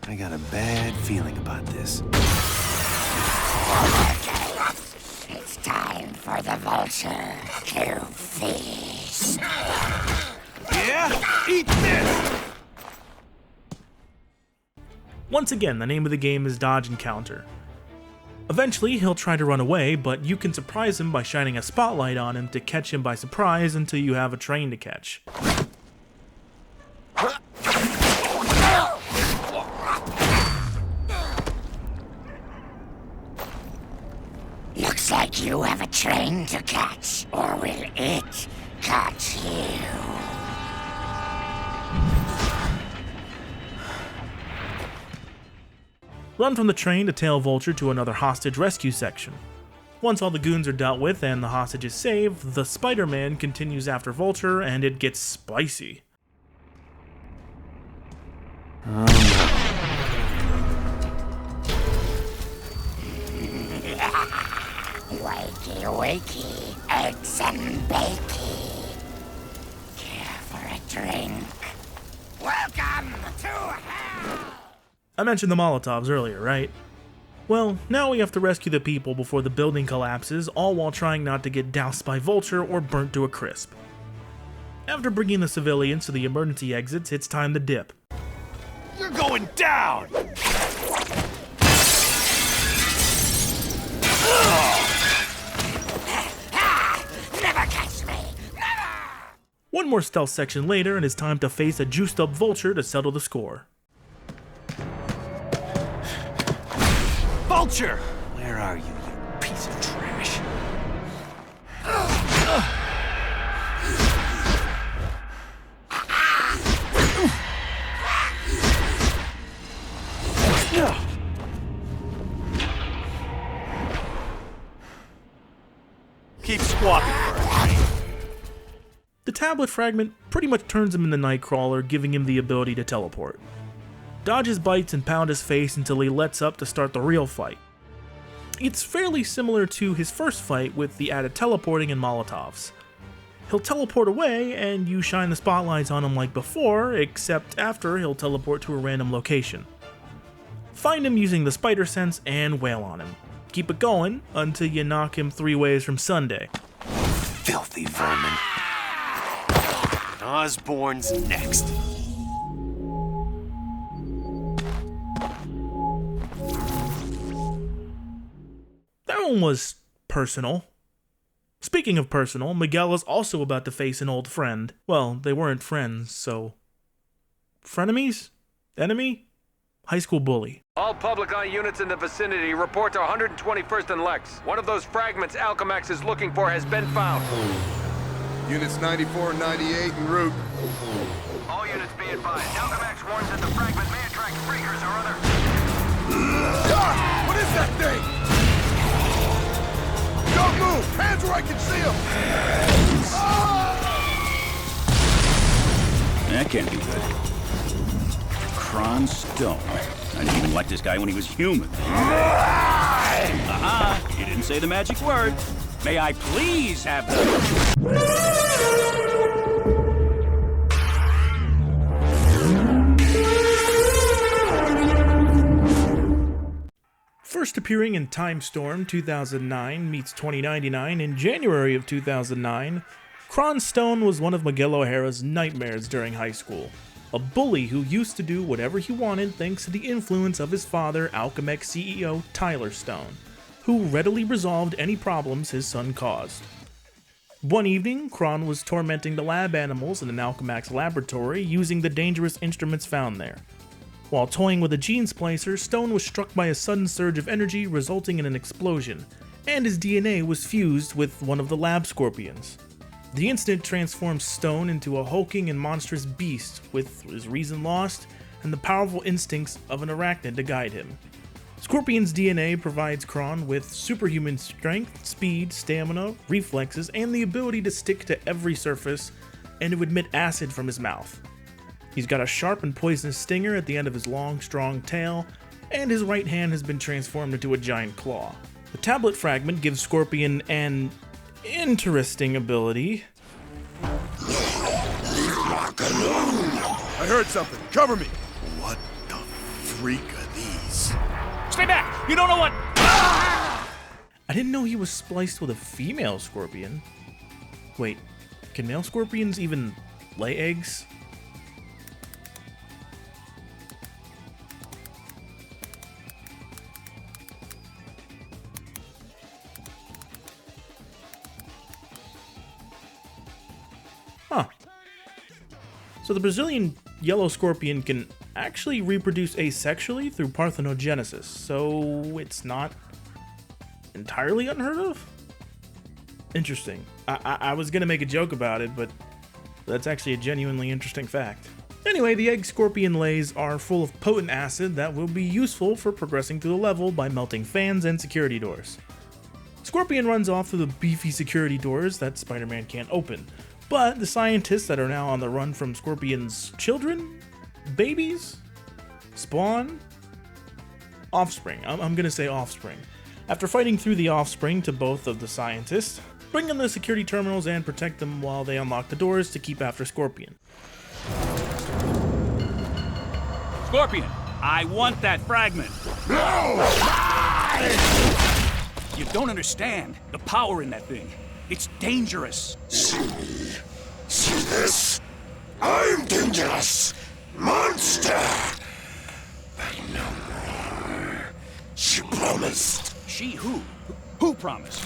I got a bad feeling about this. It's time for the Vulture to feast. Yeah? Eat this! Once again, the name of the game is Dodge and Counter. Eventually, he'll try to run away, but you can surprise him by shining a spotlight on him to catch him by surprise until you have a train to catch. Looks like you have a train to catch, or will it catch you? Run from the train to tail Vulture to another hostage rescue section. Once all the goons are dealt with and the hostage is saved, the Spider-Man continues after Vulture and it gets spicy. Oh no. wakey, eggs and bakey. Care for a drink? Welcome to hell! I mentioned the Molotovs earlier, right? Well, now we have to rescue the people before the building collapses, all while trying not to get doused by Vulture or burnt to a crisp. After bringing the civilians to the emergency exits, it's time to dip. You're going down! Never catch me! One more stealth section later, and it's time to face a juiced up Vulture to settle the score. Vulture! Where are you, you piece of trash? Keep squawking for it. The tablet fragment pretty much turns him into Nightcrawler, giving him the ability to teleport. Dodges bites and pound his face until he lets up to start the real fight. It's fairly similar to his first fight with the added teleporting and Molotovs. He'll teleport away and you shine the spotlights on him like before, except after he'll teleport to a random location. Find him using the spider sense and wail on him. Keep it going until you knock him 3 ways from Sunday. Filthy vermin. Osborn's next. That one was personal. Speaking of personal, Miguel is also about to face an old friend. Well, they weren't friends, so... frenemies? Enemy? High school bully. All public eye units in the vicinity report to 121st and Lex. One of those fragments Alchemax is looking for has been found. Units 94 and 98 en route. All units be advised. Alchemax warns that the fragment may attract freakers or other... Ah! What is that thing? Don't move! Hands where I can see them! That can't be good. Kron Stone. I didn't even like this guy when he was human. Aha! You didn't say the magic word. May I please have the... First appearing in Time Storm 2009 meets 2099 in January of 2009, Kron Stone was one of Miguel O'Hara's nightmares during high school. A bully who used to do whatever he wanted thanks to the influence of his father, Alchemax CEO Tyler Stone, who readily resolved any problems his son caused. One evening, Kron was tormenting the lab animals in an Alchemax laboratory using the dangerous instruments found there. While toying with a gene splicer, Stone was struck by a sudden surge of energy resulting in an explosion, and his DNA was fused with one of the lab scorpions. The incident transformed Stone into a hulking and monstrous beast with his reason lost and the powerful instincts of an arachnid to guide him. Scorpion's DNA provides Kron with superhuman strength, speed, stamina, reflexes, and the ability to stick to every surface and to emit acid from his mouth. He's got a sharp and poisonous stinger at the end of his long, strong tail, and his right hand has been transformed into a giant claw. The tablet fragment gives Scorpion an interesting ability. I heard something. Cover me. What the freak are these? Stay back! You don't know what... I didn't know he was spliced with a female scorpion. Wait, can male scorpions even lay eggs? Huh. So the Brazilian yellow scorpion can actually reproduce asexually through parthenogenesis, so it's not entirely unheard of? Interesting. I was gonna make a joke about it, but that's actually a genuinely interesting fact. Anyway, the egg scorpion lays are full of potent acid that will be useful for progressing through the level by melting fans and security doors. Scorpion runs off through the beefy security doors that Spider-Man can't open. But the scientists that are now on the run from Scorpion's children? Babies? Spawn? Offspring. I'm gonna say offspring. After fighting through the offspring to both of the scientists, bring them to the security terminals and protect them while they unlock the doors to keep after Scorpion. Scorpion, I want that fragment. No! You don't understand the power in that thing. It's dangerous. See this? I'm dangerous. Monster! But no more. She promised. She who? Who promised?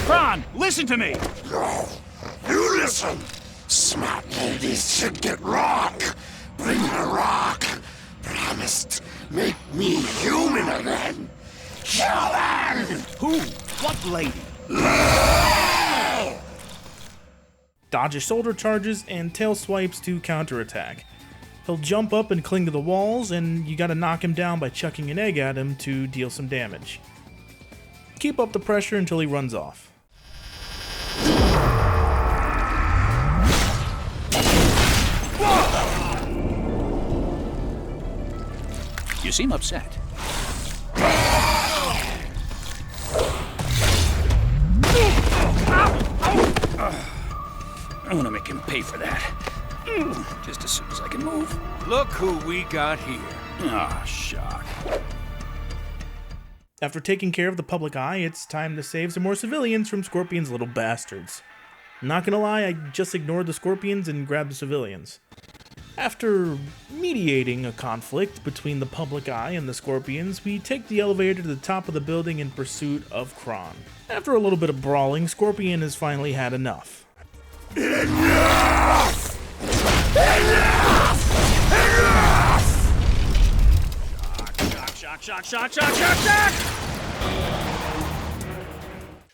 Kron, listen to me! No, you listen. Smart ladies should get rock. Bring her rock. Promised. Make me human again. Human! Who? What lady? Dodges shoulder charges and tail swipes to counterattack. He'll jump up and cling to the walls, and you gotta knock him down by chucking an egg at him to deal some damage. Keep up the pressure until he runs off. You seem upset. I want to make him pay for that. Just as soon as I can move. Look who we got here. Ah, shock. After taking care of the public eye, it's time to save some more civilians from Scorpion's little bastards. Not gonna lie, I just ignored the Scorpions and grabbed the civilians. After mediating a conflict between the public eye and the Scorpions, we take the elevator to the top of the building in pursuit of Kron. After a little bit of brawling, Scorpion has finally had enough. Enough! Enough! Enough! Shock!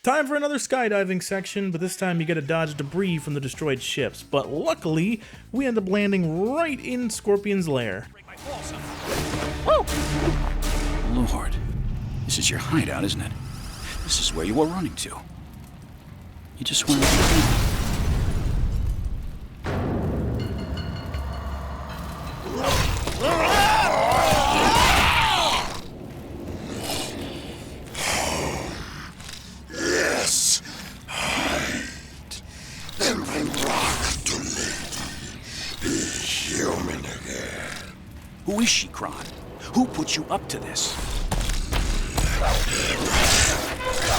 Time for another skydiving section, but this time you gotta dodge debris from the destroyed ships. But luckily, we end up landing right in Scorpion's lair. Woo! Lord, this is your hideout, isn't it? This is where you were running to. You just went. Yes, hide. Then bring rock to lady. Be human again. Who is she, Kron? Who put you up to this?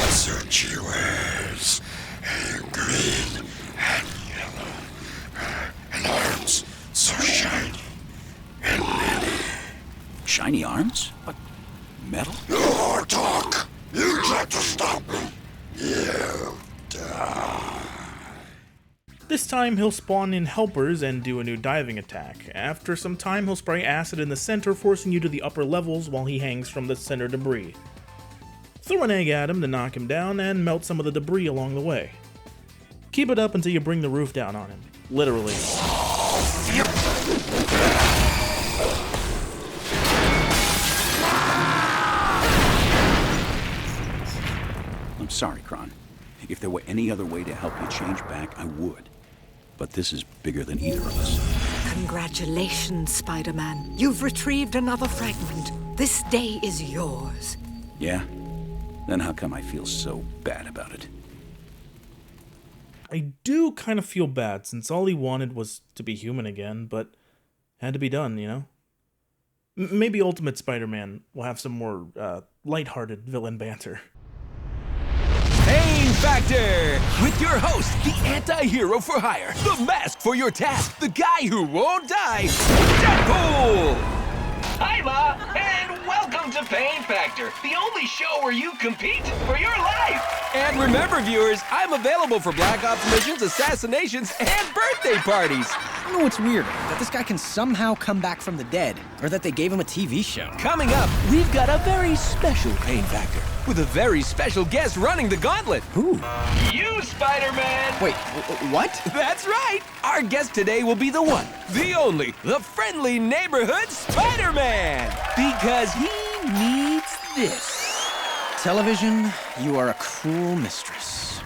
Suit she wears. Green and yellow. And arms so shiny and many. Shiny arms? What? Metal? No more talk. You tried to stop me. You die. This time he'll spawn in helpers and do a new diving attack. After some time he'll spray acid in the center, forcing you to the upper levels while he hangs from the center debris. Throw an egg at him to knock him down and melt some of the debris along the way. Keep it up until you bring the roof down on him. Literally. I'm sorry, Kron. If there were any other way to help you change back, I would. But this is bigger than either of us. Congratulations, Spider-Man. You've retrieved another fragment. This day is yours. Yeah? Then how come I feel so bad about it? I do kind of feel bad, since all he wanted was to be human again, but had to be done, you know? Maybe Ultimate Spider-Man will have some more lighthearted villain banter. Pain Factor! With your host, the anti-hero for hire, the mask for your task, the guy who won't die, Deadpool! Hi, Ma, and welcome to Pain Factor, the only show where you compete for your life! And remember, viewers, I'm available for Black Ops missions, assassinations, and birthday parties! I don't know what's weirder, that this guy can somehow come back from the dead, or that they gave him a TV show. Coming up, we've got a very special Pain Factor, with a very special guest running the gauntlet. Who? You, Spider-Man! Wait, what? That's right! Our guest today will be the one, the only, the friendly neighborhood Spider-Man! Because he needs this. Television, you are a cruel mistress.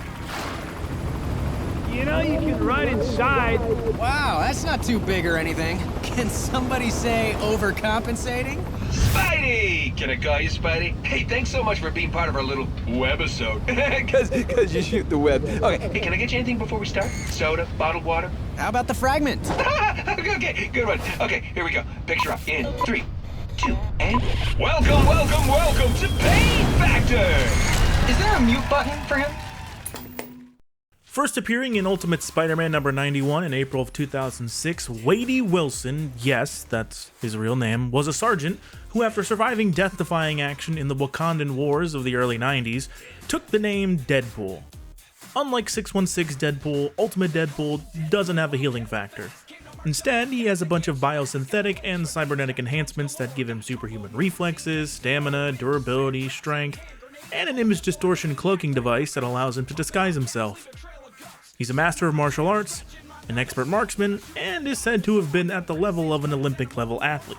You know you can run inside. Wow, that's not too big or anything. Can somebody say overcompensating? Spidey! Can I call you Spidey? Hey, thanks so much for being part of our little webisode. Cause you shoot the web. Okay. Hey, can I get you anything before we start? Soda, bottled water? How about the fragment? Okay, good one. Okay, here we go. Picture up in 3, 2, and... Welcome to Pain Factor! Is there a mute button for him? First appearing in Ultimate Spider-Man number 91 in April of 2006, Wadey Wilson, yes, that's his real name, was a sergeant who, after surviving death-defying action in the Wakandan Wars of the early 90s, took the name Deadpool. Unlike 616 Deadpool, Ultimate Deadpool doesn't have a healing factor. Instead, he has a bunch of biosynthetic and cybernetic enhancements that give him superhuman reflexes, stamina, durability, strength, and an image distortion cloaking device that allows him to disguise himself. He's a master of martial arts, an expert marksman, and is said to have been at the level of an Olympic-level athlete.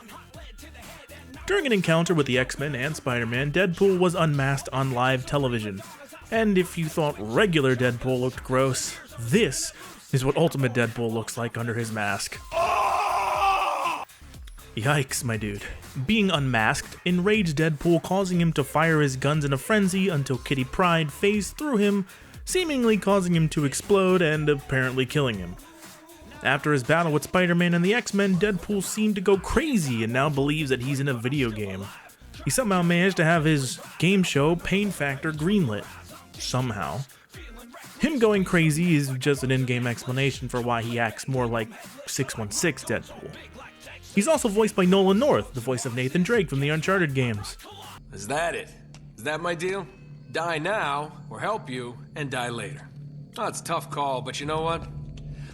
During an encounter with the X-Men and Spider-Man, Deadpool was unmasked on live television. And if you thought regular Deadpool looked gross, this is what Ultimate Deadpool looks like under his mask. Yikes, my dude. Being unmasked enraged Deadpool, causing him to fire his guns in a frenzy until Kitty Pryde phased through him, seemingly causing him to explode and apparently killing him. After his battle with Spider-Man and the X-Men, Deadpool seemed to go crazy and now believes that he's in a video game. He somehow managed to have his game show Pain Factor greenlit. Somehow. Him going crazy is just an in-game explanation for why he acts more like 616 Deadpool. He's also voiced by Nolan North, the voice of Nathan Drake from the Uncharted games. Is that it? Is that my deal? Die now, or help you, and die later. Oh, it's a tough call, but you know what?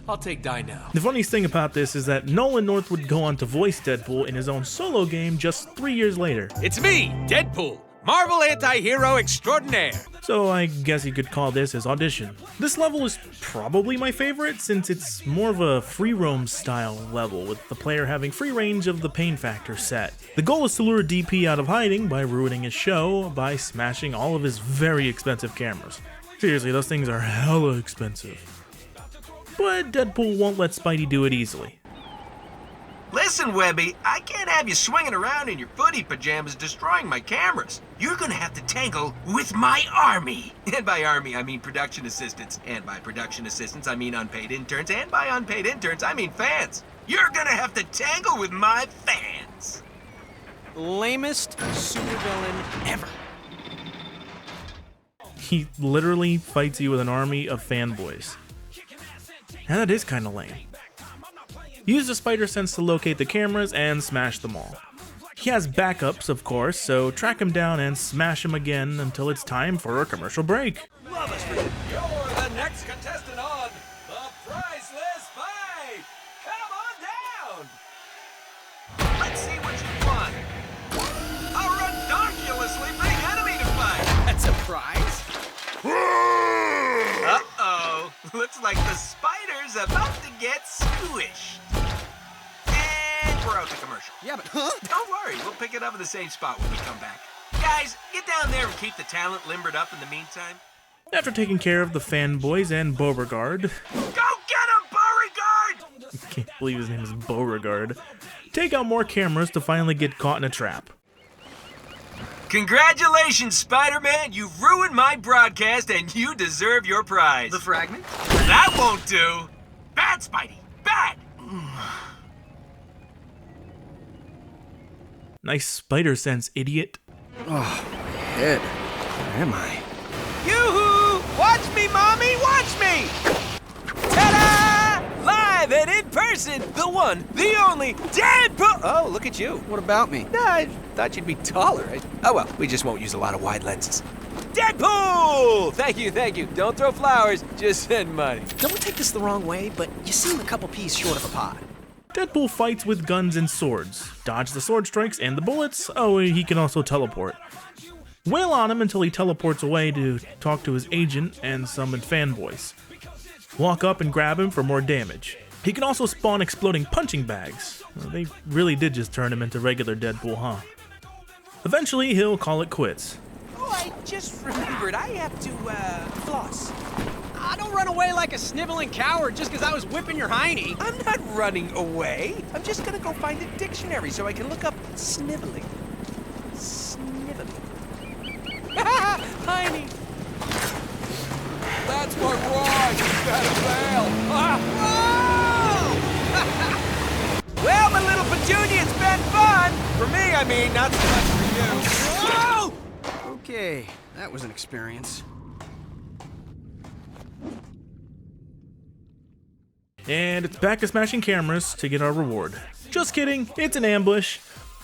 I'll take die now. The funniest thing about this is that Nolan North would go on to voice Deadpool in his own solo game just 3 years later. It's me, Deadpool, Marvel anti-hero extraordinaire. So I guess you could call this his audition. This level is probably my favorite since it's more of a free roam style level, with the player having free range of the Pain Factor set. The goal is to lure DP out of hiding by ruining his show by smashing all of his very expensive cameras. Seriously, those things are hella expensive. But Deadpool won't let Spidey do it easily. Listen, Webby, I can't have you swinging around in your footy pajamas destroying my cameras. You're gonna have to tangle with my army. And by army, I mean production assistants. And by production assistants, I mean unpaid interns. And by unpaid interns, I mean fans. You're gonna have to tangle with my fans. Lamest supervillain ever. He literally fights you with an army of fanboys. And that is kinda lame. Use the spider sense to locate the cameras and smash them all. He has backups, of course, so track him down and smash him again until it's time for a commercial break. You're the next contestant on the Priceless Fight! Come on down! Let's see what you want. A redonkulously big enemy to fight. That's a prize? Uh-oh. Looks like the spider's about to get squished. And we're out to commercial. Yeah, but huh? Don't worry, we'll pick it up in the same spot when we come back. Guys, get down there and keep the talent limbered up in the meantime. After taking care of the fanboys and Beauregard, Go get him, Beauregard! I can't believe his name is Beauregard, take out more cameras to finally get caught in a trap. Congratulations, Spider-Man! You've ruined my broadcast and you deserve your prize. The fragment? That won't do! Bad, Spidey! Bad! Nice spider sense, idiot. Oh, my head. Where am I? Yoo-hoo! Watch me, Mommy! Watch me! Ta-da! Live and in person, the one, the only, Deadpool! Oh, look at you. What about me? I thought you'd be taller. Oh, well, we just won't use a lot of wide lenses. Deadpool! Thank you, thank you. Don't throw flowers, just send money. Don't take this the wrong way, but you seem a couple peas short of a pod. Deadpool fights with guns and swords, dodge the sword strikes and the bullets. Oh, he can also teleport. Wail on him until he teleports away to talk to his agent and summon fanboys. Walk up and grab him for more damage. He can also spawn exploding punching bags. They really did just turn him into regular Deadpool, huh? Eventually, he'll call it quits. Oh, I just remembered I have to, floss. Don't run away like a sniveling coward just because I was whipping your hiney. I'm not running away. I'm just gonna go find a dictionary so I can look up sniveling. Sniveling. give him. Tiny! That's what wrong! You gotta bail! Well, my little Petunia, it's been fun! For me, I mean, not so much for you. Whoa! Okay, that was an experience. And it's back to smashing cameras to get our reward. Just kidding, it's an ambush.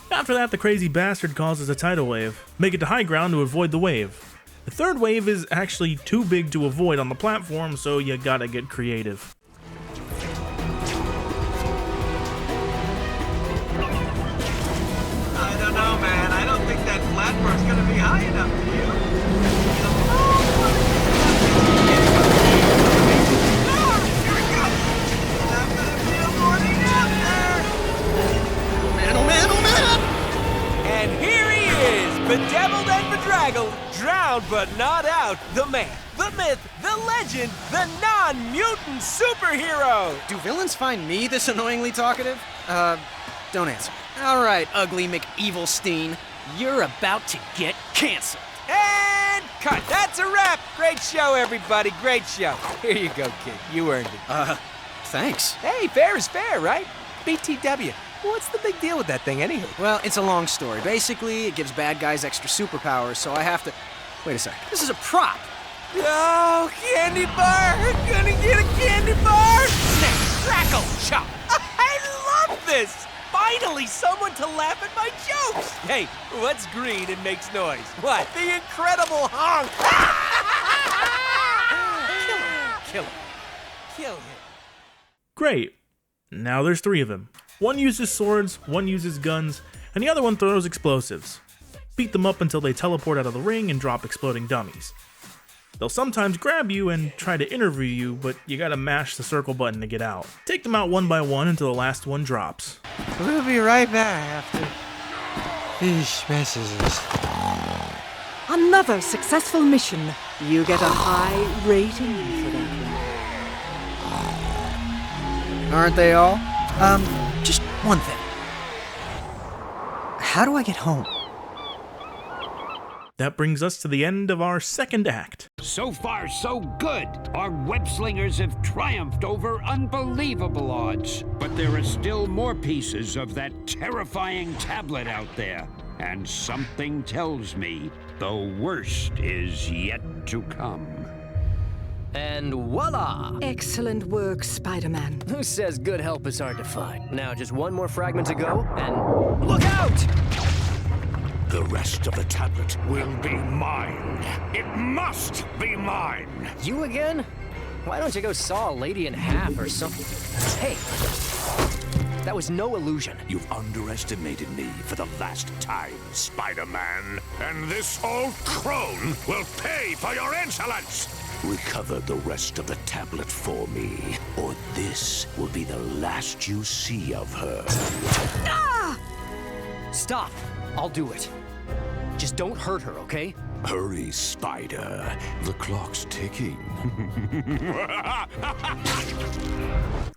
After that, the crazy bastard causes a tidal wave. Make it to high ground to avoid the wave. The third wave is actually too big to avoid on the platform, so you gotta get creative. I don't know, man. I don't think that platform's gonna be high enough for you. And here he is, bedeviled and bedraggled, drowned but not out, the man, the myth, the legend, the non-mutant superhero! Do villains find me this annoyingly talkative? Don't answer. All right, ugly McEvilstein. You're about to get canceled. And cut! That's a wrap! Great show, everybody, great show. Here you go, kid, you earned it. Thanks. Hey, fair is fair, right? BTW. What's the big deal with that thing, anywho? Well, it's a long story. Basically, it gives bad guys extra superpowers, so I have to... Wait a sec. This is a prop. Oh, candy bar! Gonna get a candy bar! Snap, crackle, chop! I love this! Finally, someone to laugh at my jokes! Hey, what's green and makes noise? What? The Incredible Honk! Kill him. Kill him. Great. Now there's 3 of them. One uses swords, one uses guns, and the other one throws explosives. Beat them up until they teleport out of the ring and drop exploding dummies. They'll sometimes grab you and try to interview you, but you gotta mash the circle button to get out. Take them out one by one until the last one drops. We'll be right back after these messages. Another successful mission. You get a high rating for that one. Aren't they all? Just one thing. How do I get home? That brings us to the end of our second act. So far, so good. Our web-slingers have triumphed over unbelievable odds. But there are still more pieces of that terrifying tablet out there. And something tells me the worst is yet to come. And voila! Excellent work, Spider-Man. Who says good help is hard to find? Now just one more fragment to go, and look out! The rest of the tablet will be mine. It must be mine. You again? Why don't you go saw a lady in half or something? Hey, that was no illusion. You've underestimated me for the last time, Spider-Man. And this old crone will pay for your insolence! Recover the rest of the tablet for me, or this will be the last you see of her. Ah! Stop. I'll do it. Just don't hurt her, okay? Hurry, Spider. The clock's ticking.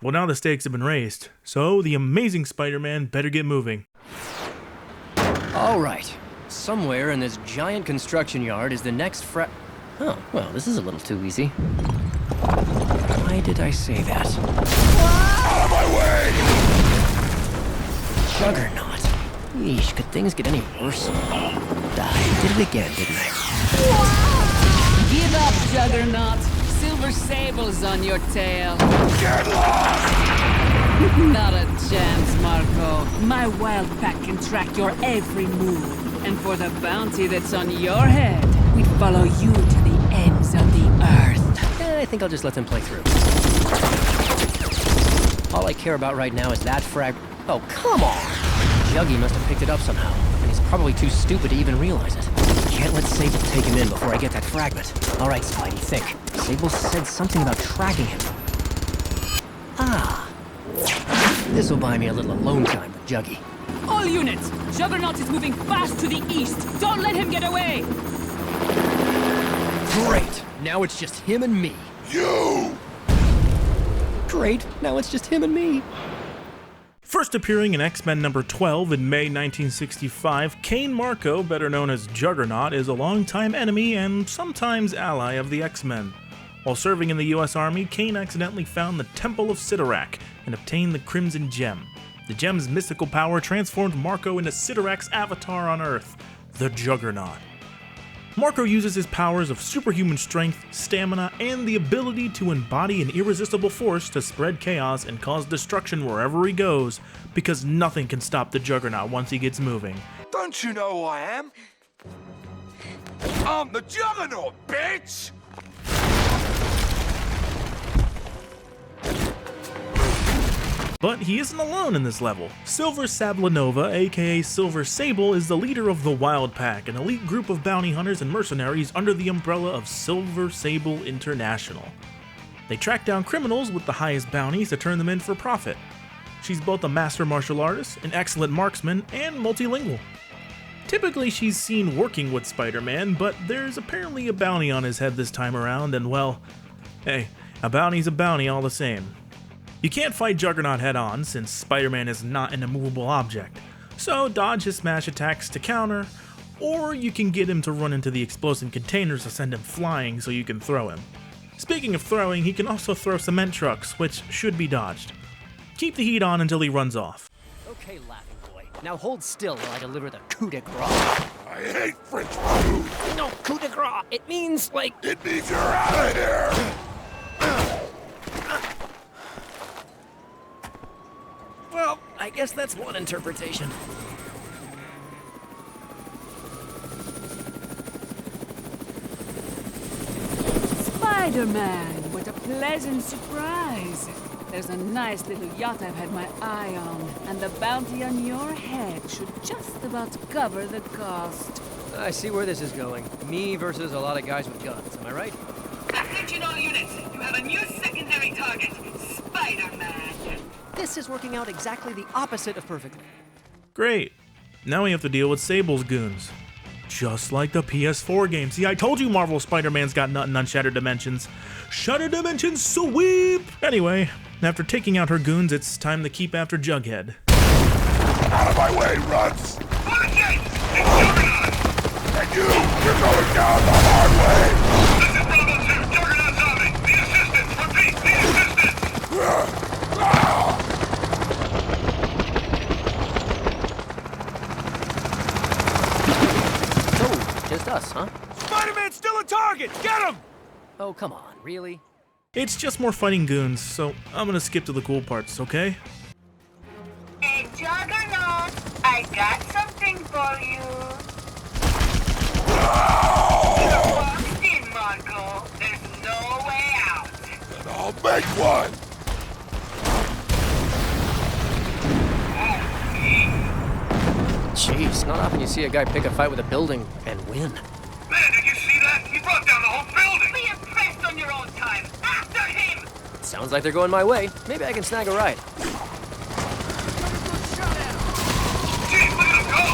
Well, now the stakes have been raised, so the amazing Spider-Man better get moving. All right. Somewhere in this giant construction yard is the next Oh, well, this is a little too easy. Why did I say that? Out of my way! Juggernaut. Yeesh, could things get any worse? I did it again, didn't I? Give up, Juggernaut. Silver Sable's on your tail. Get lost! Not a chance, Marco. My wild pack can track your every move. And for the bounty that's on your head, we follow you to the ends of the earth. I think I'll just let them play through. All I care about right now is that frag... Oh, come on! Juggy must have picked it up somehow, and he's probably too stupid to even realize it. Can't let Sable take him in before I get that fragment. All right, Spidey, think. Sable said something about tracking him. Ah. This'll buy me a little alone time with Juggy. All units! Juggernaut is moving fast to the east! Don't let him get away! Great! Now it's just him and me. You! Great! Now it's just him and me. First appearing in X-Men number 12 in May 1965, Kane Marco, better known as Juggernaut, is a longtime enemy and sometimes ally of the X-Men. While serving in the US Army, Kane accidentally found the Temple of Sidorak and obtained the Crimson Gem. The gem's mystical power transformed Marco into Sidorak's avatar on Earth, the Juggernaut. Marco uses his powers of superhuman strength, stamina, and the ability to embody an irresistible force to spread chaos and cause destruction wherever he goes, because nothing can stop the Juggernaut once he gets moving. Don't you know who I am? I'm the Juggernaut, bitch! But he isn't alone in this level. Silver Sablinova, aka Silver Sable, is the leader of the Wild Pack, an elite group of bounty hunters and mercenaries under the umbrella of Silver Sable International. They track down criminals with the highest bounties to turn them in for profit. She's both a master martial artist, an excellent marksman, and multilingual. Typically she's seen working with Spider-Man, but there's apparently a bounty on his head this time around, and well, hey, a bounty's a bounty all the same. You can't fight Juggernaut head-on, since Spider-Man is not an immovable object, so dodge his smash attacks to counter, or you can get him to run into the explosive containers to send him flying so you can throw him. Speaking of throwing, he can also throw cement trucks, which should be dodged. Keep the heat on until he runs off. Okay, laughing boy. Now hold still while I deliver the coup de grace. I hate French food! No, coup de grace! It means, like... It means you're out of here! Well, I guess that's one interpretation. Spider-Man, what a pleasant surprise. There's a nice little yacht I've had my eye on, and the bounty on your head should just about cover the cost. I see where this is going. Me versus a lot of guys with guns, am I right? Attention all units, you have a new secondary target, Spider-Man. This is working out exactly the opposite of perfectly. Great. Now we have to deal with Sable's goons. Just like the PS4 game. See, I told you Marvel Spider-Man's got nothing on Shattered Dimensions. Shattered Dimensions sweep! Anyway, after taking out her goons, it's time to keep after Jughead. Out of my way, Ruts! For the gates! It's Juggernaut! And you're going down the hard way! This is Bravo 2, Juggernaut's on me! Need assistance! Repeat, need assistance! Just us, huh? Spider-Man's still a target! Get him! Oh, come on, really? It's just more fighting goons, so I'm gonna skip to the cool parts, okay? Hey, Juggernaut! I got something for you! You're boxed in, Marco. There's no way out. Then I'll make one! Jeez, not often you see a guy pick a fight with a building and win. Man, did you see that? He brought down the whole building! Be impressed on your own time! After him! Sounds like they're going my way. Maybe I can snag a ride. Jeez, look at him go!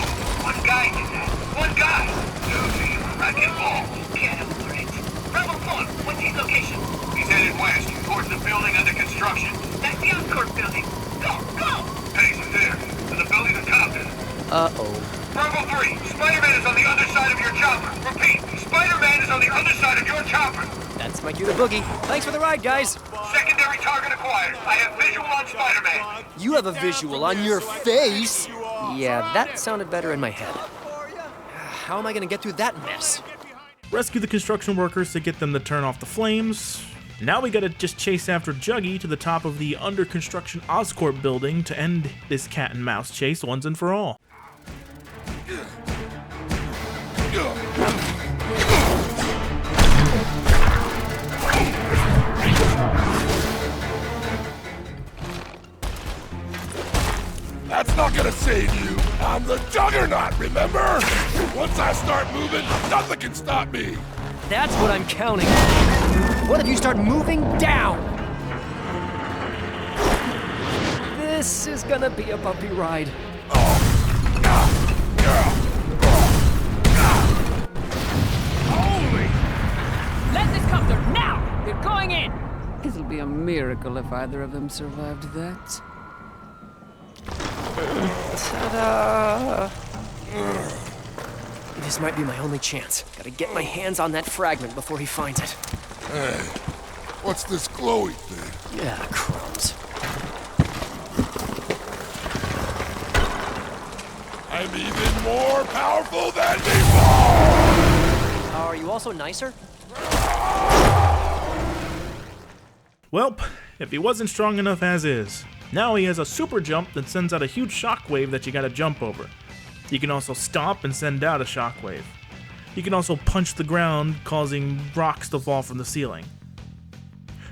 One guy did that. One guy! Dude, wrecking ball. Get over it. Bravo 4, what's his location? He's headed west, towards the building under construction. That's the Oscorp building. Go, go! Pace is there. To the building of Compton. Uh-oh. Bravo 3, Spider-Man is on the other side of your chopper. Repeat, Spider-Man is on the other side of your chopper. That's my cue to boogie. Thanks for the ride, guys. Secondary target acquired. I have visual on Spider-Man. You have a visual on your face? Yeah, that sounded better in my head. How am I gonna get through that mess? Rescue the construction workers to get them to turn off the flames. Now we gotta just chase after Juggy to the top of the under construction Oscorp building to end this cat and mouse chase once and for all. That's not gonna save you. I'm the Juggernaut, remember? Once I start moving, nothing can stop me. That's what I'm counting on. What if you start moving down? This is gonna be a bumpy ride. Let this copter now! They're going in! It'll be a miracle if either of them survived that. Ta-da! This might be my only chance. Gotta get my hands on that fragment before he finds it. Hey, what's this glowy thing? Yeah, crumbs. I'm even more powerful than before! Are you also nicer? Welp, if he wasn't strong enough as is, now he has a super jump that sends out a huge shockwave that you gotta jump over. You can also stomp and send out a shockwave. You can also punch the ground, causing rocks to fall from the ceiling.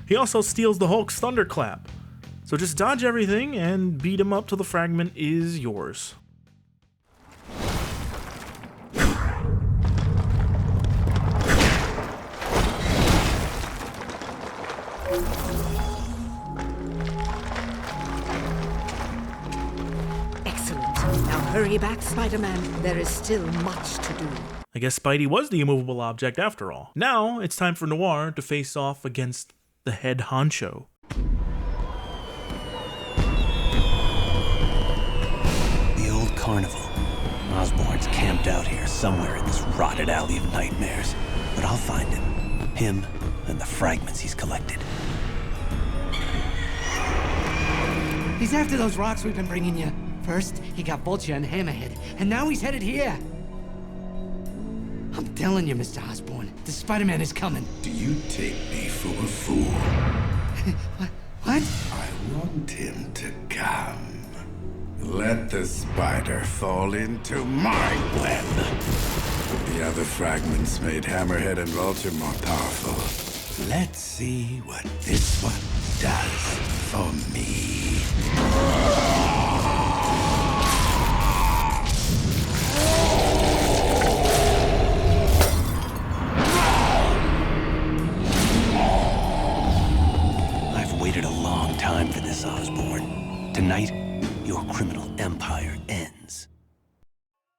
He also steals the Hulk's thunderclap. So just dodge everything and beat him up till the fragment is yours. Excellent. Now hurry back, Spider-Man. There is still much to do. I guess Spidey was the immovable object after all. Now it's time for Noir to face off against the head honcho. The old carnival. Osborn's camped out here somewhere in this rotted alley of nightmares. But I'll find him. Him and the fragments he's collected. He's after those rocks we've been bringing you. First, he got Vulture and Hammerhead, and now he's headed here. I'm telling you, Mr. Osborn, the Spider-Man is coming. Do you take me for a fool? What? I want him to come. Let the spider fall into my web. The other fragments made Hammerhead and Vulture more powerful. Let's see what this one does for me. I've waited a long time for this, Osborn. Tonight, your criminal empire ends.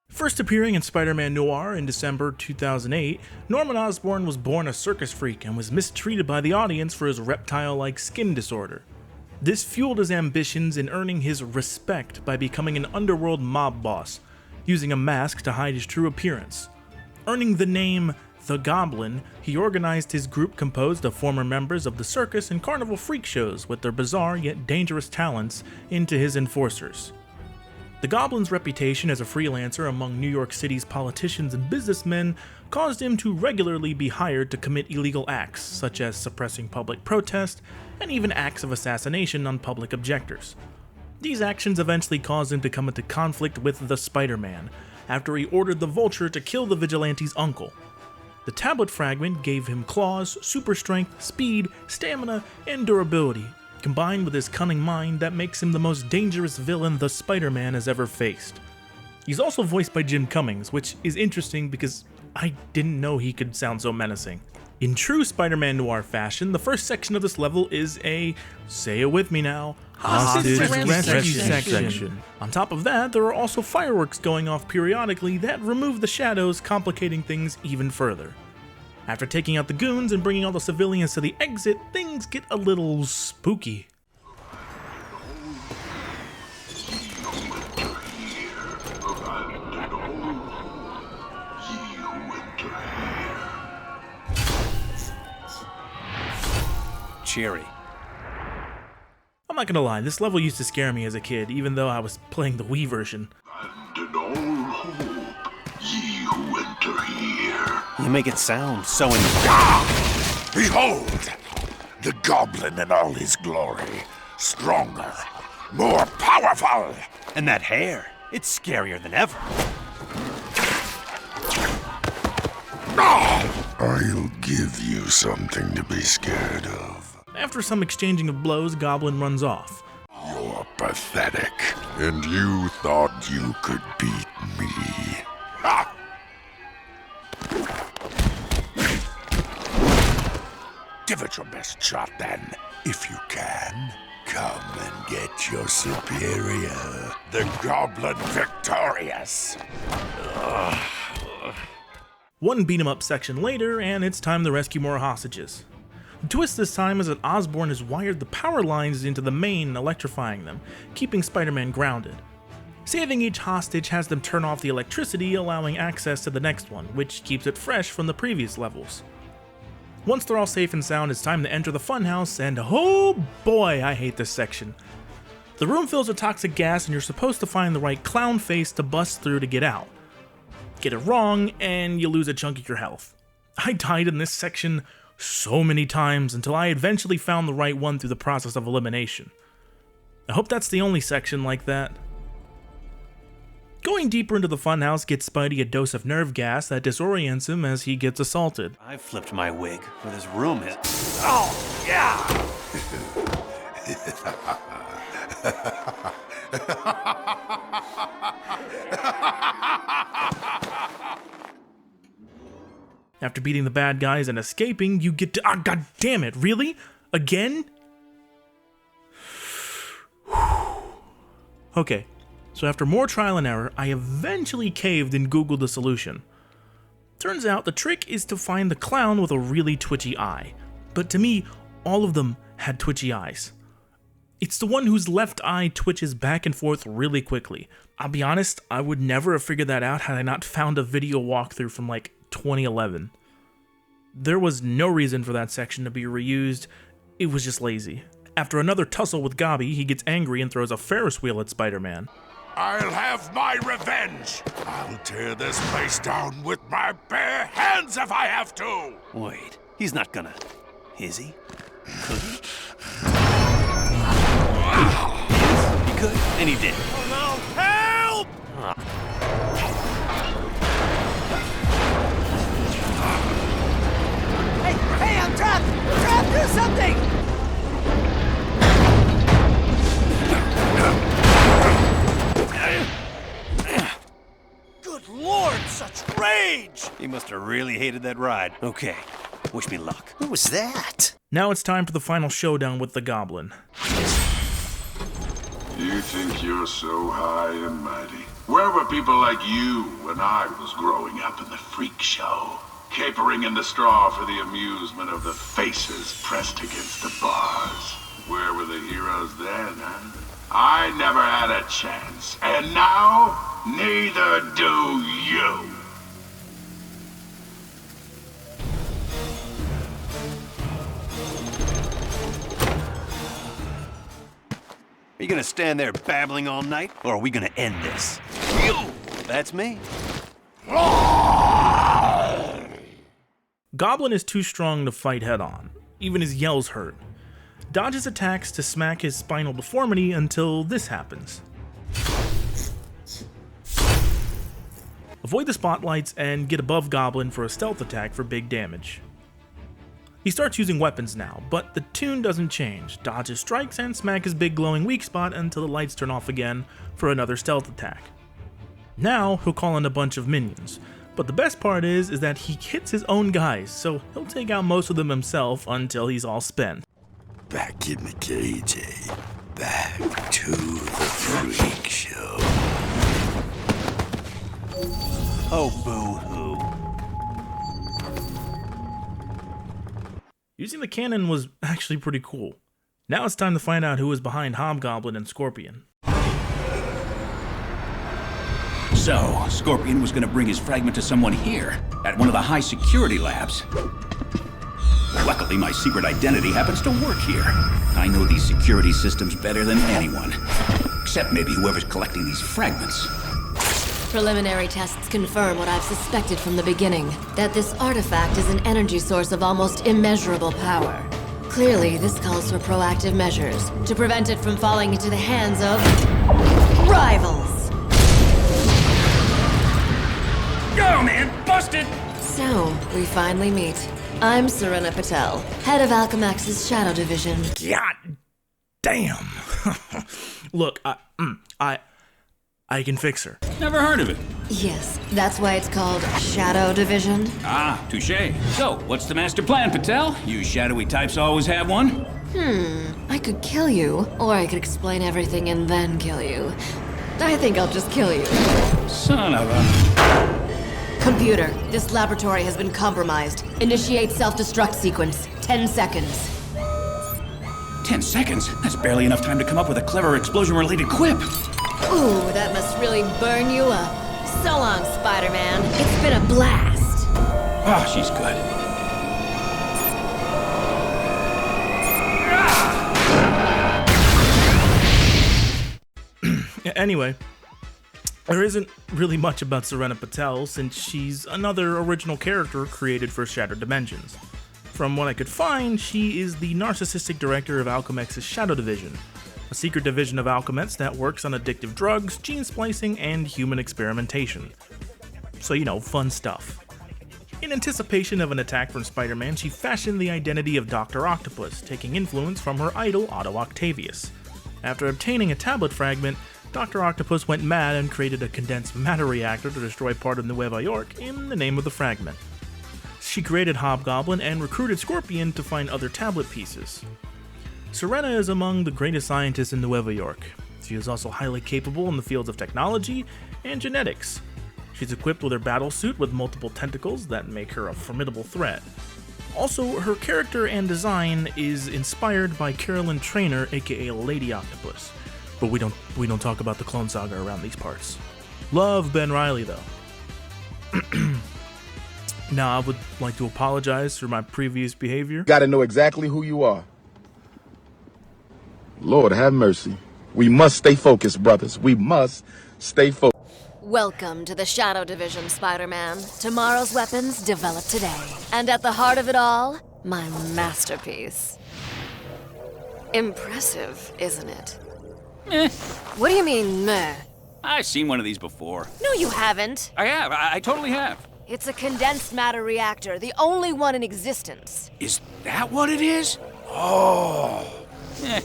First appearing in Spider-Man Noir in December 2008, Norman Osborn was born a circus freak and was mistreated by the audience for his reptile-like skin disorder. This fueled his ambitions in earning his respect by becoming an underworld mob boss, using a mask to hide his true appearance. Earning the name The Goblin, he organized his group composed of former members of the circus and carnival freak shows with their bizarre yet dangerous talents into his enforcers. The Goblin's reputation as a freelancer among New York City's politicians and businessmen caused him to regularly be hired to commit illegal acts, such as suppressing public protest and even acts of assassination on public objectors. These actions eventually caused him to come into conflict with the Spider-Man, after he ordered the Vulture to kill the vigilante's uncle. The tablet fragment gave him claws, super strength, speed, stamina, and durability, combined with his cunning mind that makes him the most dangerous villain the Spider-Man has ever faced. He's also voiced by Jim Cummings, which is interesting because I didn't know he could sound so menacing. In true Spider-Man Noir fashion, the first section of this level is a, say it with me now, hostage rescue section. On top of that, there are also fireworks going off periodically that remove the shadows, complicating things even further. After taking out the goons and bringing all the civilians to the exit, things get a little spooky. Cherry. I'm not gonna lie, this level used to scare me as a kid, even though I was playing the Wii version. You make it sound so Behold! The Goblin in all his glory. Stronger, more powerful! And that hair, it's scarier than ever. I'll give you something to be scared of. After some exchanging of blows, Goblin runs off. You're pathetic, and you thought you could beat me. Ha! Give it your best shot, then. If you can, come and get your superior. The Goblin victorious. One beat-em-up section later, and it's time to rescue more hostages. The twist this time is that Osborn has wired the power lines into the main, electrifying them, keeping Spider-Man grounded. Saving each hostage has them turn off the electricity, allowing access to the next one, which keeps it fresh from the previous levels. Once they're all safe and sound, it's time to enter the funhouse, and oh boy, I hate this section. The room fills with toxic gas and you're supposed to find the right clown face to bust through to get out. Get it wrong, and you lose a chunk of your health. I died in this section so many times until I eventually found the right one through the process of elimination. I hope that's the only section like that. Going deeper into the funhouse gets Spidey a dose of nerve gas that disorients him as he gets assaulted. I flipped my wig, but this room is... Oh, yeah! After beating the bad guys and escaping, you get to... Ah, god damn it, really? Again? Okay, so after more trial and error, I eventually caved and googled the solution. Turns out the trick is to find the clown with a really twitchy eye. But to me, all of them had twitchy eyes. It's the one whose left eye twitches back and forth really quickly. I'll be honest, I would never have figured that out had I not found a video walkthrough from like 2011. There was no reason for that section to be reused, it was just lazy. After another tussle with Gobby, he gets angry and throws a Ferris wheel at Spider-Man. I'll have my revenge! I'll tear this place down with my bare hands if I have to! Wait, he's not gonna... Is he? Could he? He could, and he did. Oh no, help! Hey, I'm trapped! I'm trapped! Do something! Good lord, such rage! He must have really hated that ride. Okay, wish me luck. What was that? Now it's time for the final showdown with the Goblin. You think you're so high and mighty? Where were people like you when I was growing up in the freak show? Capering in the straw for the amusement of the faces pressed against the bars. Where were the heroes then, huh? I never had a chance, and now, neither do you. Are you gonna stand there babbling all night, or are we gonna end this? You! That's me. Goblin is too strong to fight head-on. Even his yells hurt. Dodges attacks to smack his spinal deformity until this happens. Avoid the spotlights and get above Goblin for a stealth attack for big damage. He starts using weapons now, but the tune doesn't change. Dodges strikes and smack his big glowing weak spot until the lights turn off again for another stealth attack. Now he'll call in a bunch of minions, but the best part is that he hits his own guys, so he'll take out most of them himself until he's all spent. Back in the cage, eh? Back to the freak show. Oh, boo-hoo. Using the cannon was actually pretty cool. Now it's time to find out who is behind Hobgoblin and Scorpion. So, Scorpion was gonna bring his fragment to someone here, at one of the high security labs. Luckily, my secret identity happens to work here. I know these security systems better than anyone. Except maybe whoever's collecting these fragments. Preliminary tests confirm what I've suspected from the beginning, that this artifact is an energy source of almost immeasurable power. Clearly, this calls for proactive measures to prevent it from falling into the hands of rivals. Go, man! Busted! So, we finally meet. I'm Serena Patel, head of Alchemax's Shadow Division. God damn. Look, I can fix her. Never heard of it. Yes, that's why it's called Shadow Division. Ah, touché. So, what's the master plan, Patel? You shadowy types always have one? I could kill you, or I could explain everything and then kill you. I think I'll just kill you. Son of a... Computer, this laboratory has been compromised. Initiate self-destruct sequence. 10 seconds. 10 seconds? That's barely enough time to come up with a clever explosion-related quip. Ooh, that must really burn you up. So long, Spider-Man. It's been a blast. Oh, she's good. Anyway, there isn't really much about Serena Patel since she's another original character created for Shattered Dimensions. From what I could find, she is the narcissistic director of Alchemex's Shadow Division, a secret division of Alchemets that works on addictive drugs, gene splicing, and human experimentation. So, you know, fun stuff. In anticipation of an attack from Spider-Man, she fashioned the identity of Dr. Octopus, taking influence from her idol Otto Octavius. After obtaining a tablet fragment, Dr. Octopus went mad and created a condensed matter reactor to destroy part of Nueva York in the name of the fragment. She created Hobgoblin and recruited Scorpion to find other tablet pieces. Serena is among the greatest scientists in Nueva York. She is also highly capable in the fields of technology and genetics. She's equipped with her battle suit with multiple tentacles that make her a formidable threat. Also, her character and design is inspired by Carolyn Trainer, aka Lady Octopus. But we don't talk about the Clone Saga around these parts. Love Ben Reilly though. Now I would like to apologize for my previous behavior. Gotta know exactly who you are. Lord have mercy. We must stay focused, brothers. We must stay focused. Welcome to the Shadow Division, Spider-Man. Tomorrow's weapons developed today. And at the heart of it all, my masterpiece. Impressive, isn't it? Meh. What do you mean, meh? I've seen one of these before. No, you haven't. I have. I totally have. It's a condensed matter reactor, the only one in existence. Is that what it is? Oh. Eh.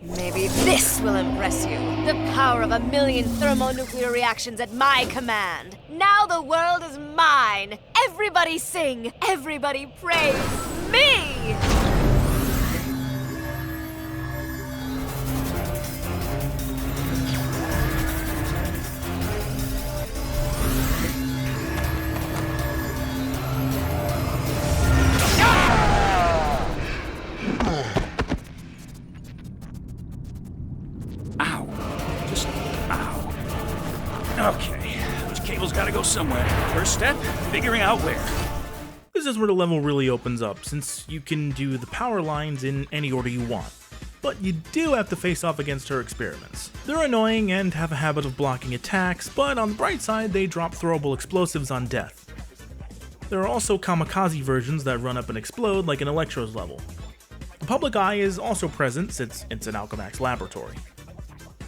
Maybe this will impress you. The power of 1,000,000 thermonuclear reactions at my command. Now the world is mine. Everybody sing. Everybody praise me. Okay, those cables gotta go somewhere. First step, figuring out where. This is where the level really opens up, since you can do the power lines in any order you want. But you do have to face off against her experiments. They're annoying and have a habit of blocking attacks, but on the bright side, they drop throwable explosives on death. There are also kamikaze versions that run up and explode like an Electro's level. The public eye is also present since it's an Alchemax laboratory.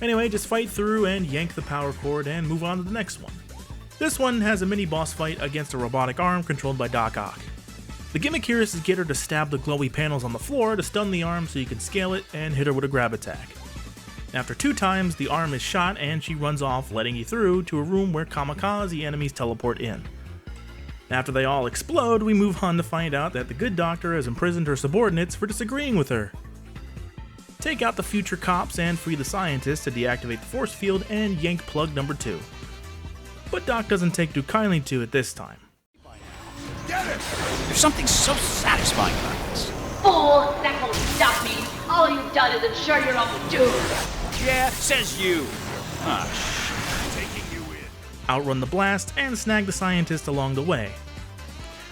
Anyway, just fight through and yank the power cord and move on to the next one. This one has a mini boss fight against a robotic arm controlled by Doc Ock. The gimmick here is to get her to stab the glowy panels on the floor to stun the arm so you can scale it and hit her with a grab attack. After 2 times, the arm is shot and she runs off, letting you through to a room where kamikaze enemies teleport in. After they all explode, we move on to find out that the good doctor has imprisoned her subordinates for disagreeing with her. Take out the future cops and free the scientists to deactivate the force field and yank plug number 2. But Doc doesn't take too kindly to it this time. There's something so satisfying about this. Fool! That won't stop me. All you've done is ensure your own doom. Yeah, says you. Ah, shit. Taking you in. Outrun the blast and snag the scientist along the way.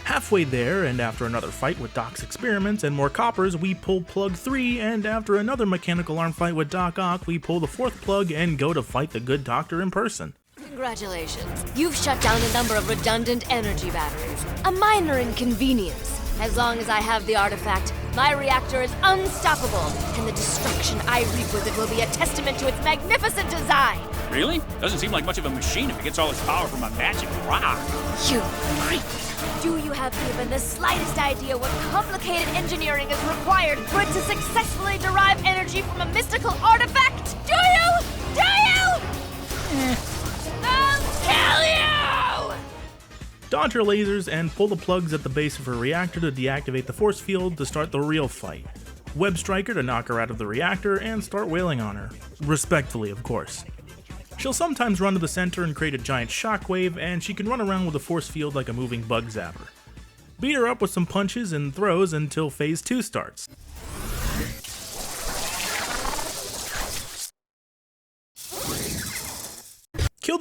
Halfway there, and after another fight with Doc's experiments and more coppers, we pull plug 3, and after another mechanical arm fight with Doc Ock, we pull the 4th plug and go to fight the good doctor in person. Congratulations. You've shut down a number of redundant energy batteries. A minor inconvenience. As long as I have the artifact, my reactor is unstoppable, and the destruction I reap with it will be a testament to its magnificent design. Really? Doesn't seem like much of a machine if it gets all its power from a magic rock. You creep! Do you have even the slightest idea what complicated engineering is required for it to successfully derive energy from a mystical artifact? Do you? Do you? I'll kill you! Dodge her lasers and pull the plugs at the base of her reactor to deactivate the force field to start the real fight. Web Striker to knock her out of the reactor and start wailing on her. Respectfully, of course. She'll sometimes run to the center and create a giant shockwave, and she can run around with a force field like a moving bug zapper. Beat her up with some punches and throws until Phase 2 starts.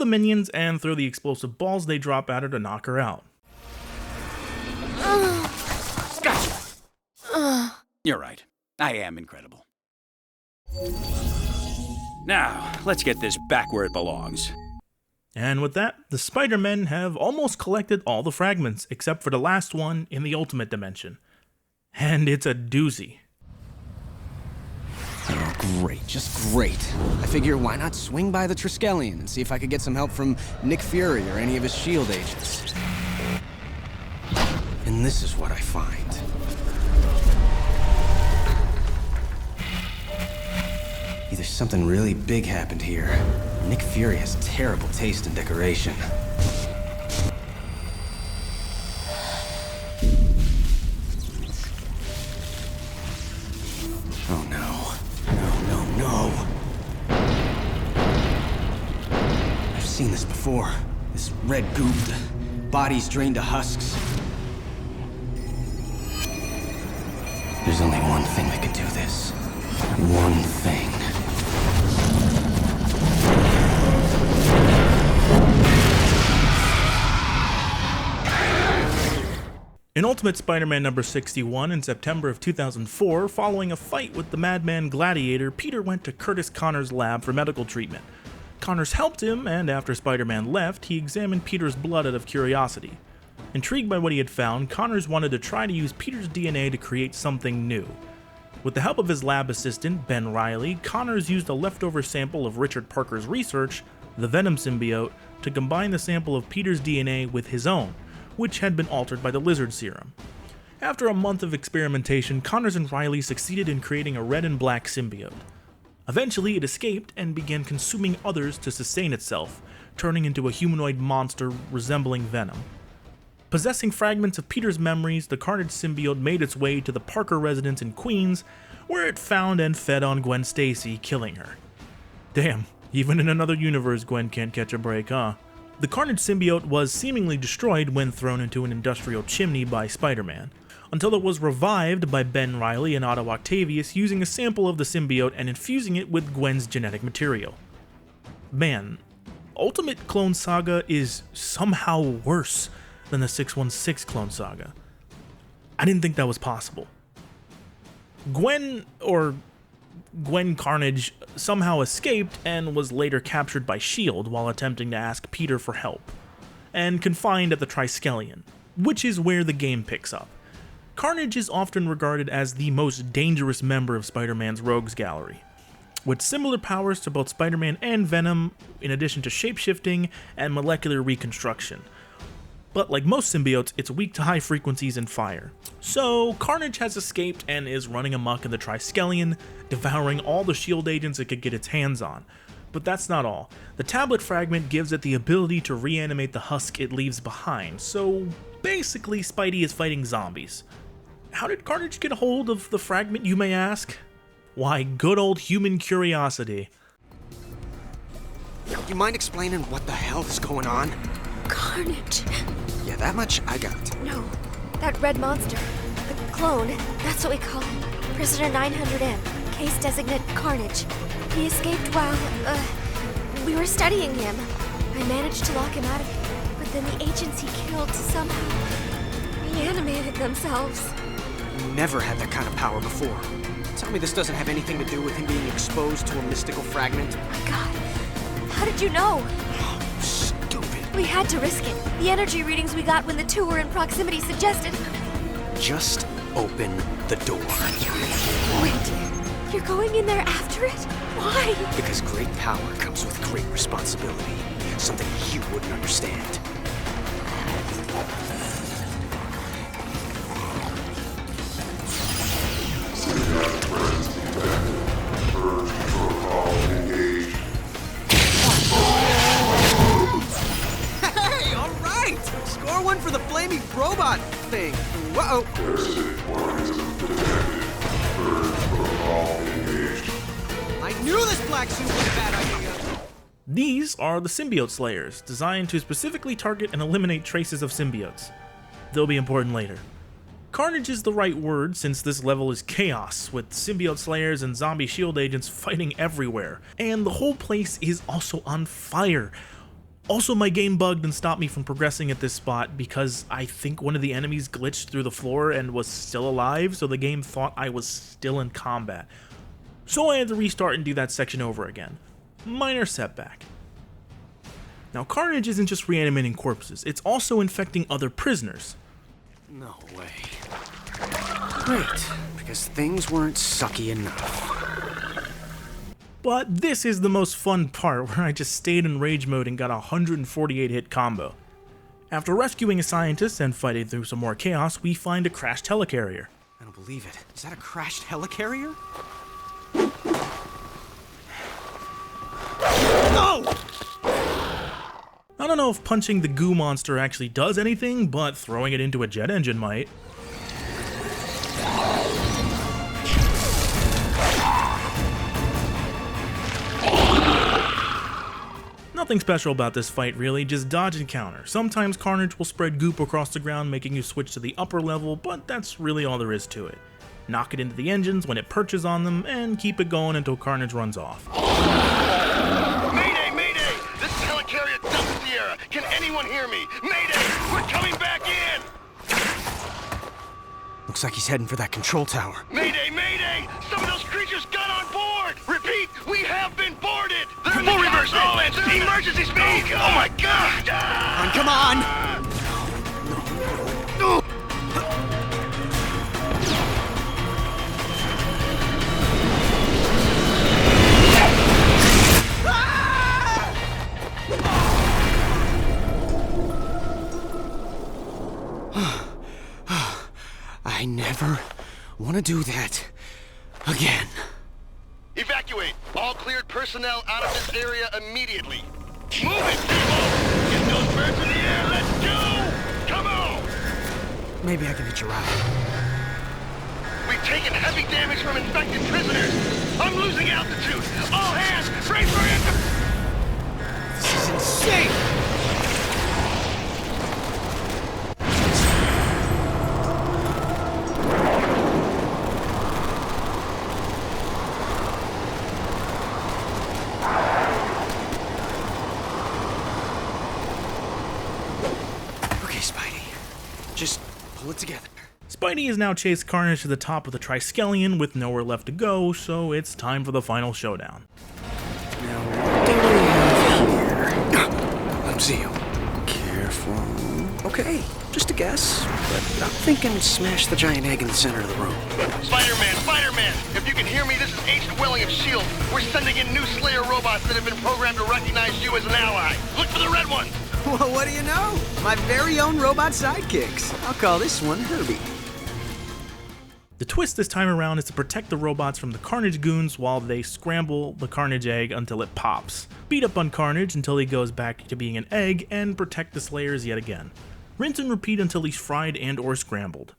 minions and throw the explosive balls they drop at her to knock her out. You're right. I am incredible. Now, let's get this back where it belongs. And with that, the Spider-Men have almost collected all the fragments, except for the last one in the Ultimate Dimension. And it's a doozy. Oh, great, just great. I figure why not swing by the Triskelion and see if I could get some help from Nick Fury or any of his S.H.I.E.L.D. agents. And this is what I find. Either something really big happened here. Nick Fury has terrible taste in decoration. Oh no. No. I've seen this before. This red goop, the bodies drained to husks. There's only one thing that could do this. One thing. In Ultimate Spider-Man number 61 in September of 2004, following a fight with the Madman Gladiator, Peter went to Curtis Connor's lab for medical treatment. Connors helped him, and after Spider-Man left, he examined Peter's blood out of curiosity. Intrigued by what he had found, Connors wanted to try to use Peter's DNA to create something new. With the help of his lab assistant, Ben Reilly, Connors used a leftover sample of Richard Parker's research, the Venom symbiote, to combine the sample of Peter's DNA with his own, which had been altered by the lizard serum. After a month of experimentation, Connors and Reilly succeeded in creating a red and black symbiote. Eventually, it escaped and began consuming others to sustain itself, turning into a humanoid monster resembling Venom. Possessing fragments of Peter's memories, the Carnage symbiote made its way to the Parker residence in Queens, where it found and fed on Gwen Stacy, killing her. Damn, even in another universe, Gwen can't catch a break, huh? The Carnage symbiote was seemingly destroyed when thrown into an industrial chimney by Spider-Man, until it was revived by Ben Reilly and Otto Octavius using a sample of the symbiote and infusing it with Gwen's genetic material. Man, Ultimate Clone Saga is somehow worse than the 616 Clone Saga. I didn't think that was possible. Gwen Carnage somehow escaped and was later captured by S.H.I.E.L.D. while attempting to ask Peter for help, and confined at the Triskelion, which is where the game picks up. Carnage is often regarded as the most dangerous member of Spider-Man's rogues gallery, with similar powers to both Spider-Man and Venom, in addition to shapeshifting and molecular reconstruction. But like most symbiotes, it's weak to high frequencies and fire. So Carnage has escaped and is running amok in the Triskelion, devouring all the S.H.I.E.L.D. agents it could get its hands on. But that's not all. The tablet fragment gives it the ability to reanimate the husk it leaves behind, so basically Spidey is fighting zombies. How did Carnage get a hold of the fragment, you may ask? Why, good old human curiosity. You mind explaining what the hell is going on? Carnage. Yeah, that much I got. No, that red monster. The clone, that's what we call him. Prisoner 900M, case designate Carnage. He escaped while, we were studying him. I managed to lock him out of it, but then the agents he killed somehow reanimated themselves. Never had that kind of power before. Tell me this doesn't have anything to do with him being exposed to a mystical fragment? My God, how did you know? We had to risk it. The energy readings we got when the two were in proximity suggested... Just open the door. Wait, you're going in there after it? Why? Because great power comes with great responsibility. Something you wouldn't understand. Hey, all right! Score one for the flaming robot thing. Whoa. I knew this black suit was a bad idea. These are the symbiote slayers, designed to specifically target and eliminate traces of symbiotes. They'll be important later. Carnage is the right word since this level is chaos, with symbiote slayers and zombie S.H.I.E.L.D. agents fighting everywhere, and the whole place is also on fire. Also, my game bugged and stopped me from progressing at this spot because I think one of the enemies glitched through the floor and was still alive, so the game thought I was still in combat. So I had to restart and do that section over again. Minor setback. Now, Carnage isn't just reanimating corpses, it's also infecting other prisoners. No way. Great, because things weren't sucky enough. But this is the most fun part, where I just stayed in rage mode and got a 148 hit combo. After rescuing a scientist and fighting through some more chaos, we find a crashed helicarrier. I don't believe it. Is that a crashed helicarrier? No! I don't know if punching the goo monster actually does anything, but throwing it into a jet engine might. Nothing special about this fight really, just dodge and counter. Sometimes Carnage will spread goop across the ground, making you switch to the upper level, but that's really all there is to it. Knock it into the engines when it perches on them, and keep it going until Carnage runs off. Mayday, mayday! This is helicarrier Delta Sierra. Can anyone hear me? Mayday! We're coming back in! Looks like he's heading for that control tower. Mayday, mayday! Some of those creatures got on board! Repeat, we have been boarded! They're in the reverse all emergency speed! Oh my god! Come on! No. I never want to do that again. Evacuate! All cleared personnel out of this area immediately. Move it, people! Get those birds in the air! Let's go! Come on! Maybe I can hitch a ride. We've taken heavy damage from infected prisoners. I'm losing altitude. All hands, brace for it! This is insane! Just pull it together. Spidey has now chased Carnage to the top of the Triskelion with nowhere left to go, so it's time for the final showdown. Now, what do we have here? Let's see you. Careful. Okay, just a guess, but I'm thinking smash the giant egg in the center of the room. Spider-Man, Spider-Man! If you can hear me, this is Agent Welling of S.H.I.E.L.D. We're sending in new Slayer robots that have been programmed to recognize you as an ally. Look for the red ones! Well, what do you know? My very own robot sidekicks. I'll call this one Herbie. The twist this time around is to protect the robots from the Carnage goons while they scramble the Carnage egg until it pops. Beat up on Carnage until he goes back to being an egg, and protect the Slayers yet again. Rinse and repeat until he's fried and or scrambled.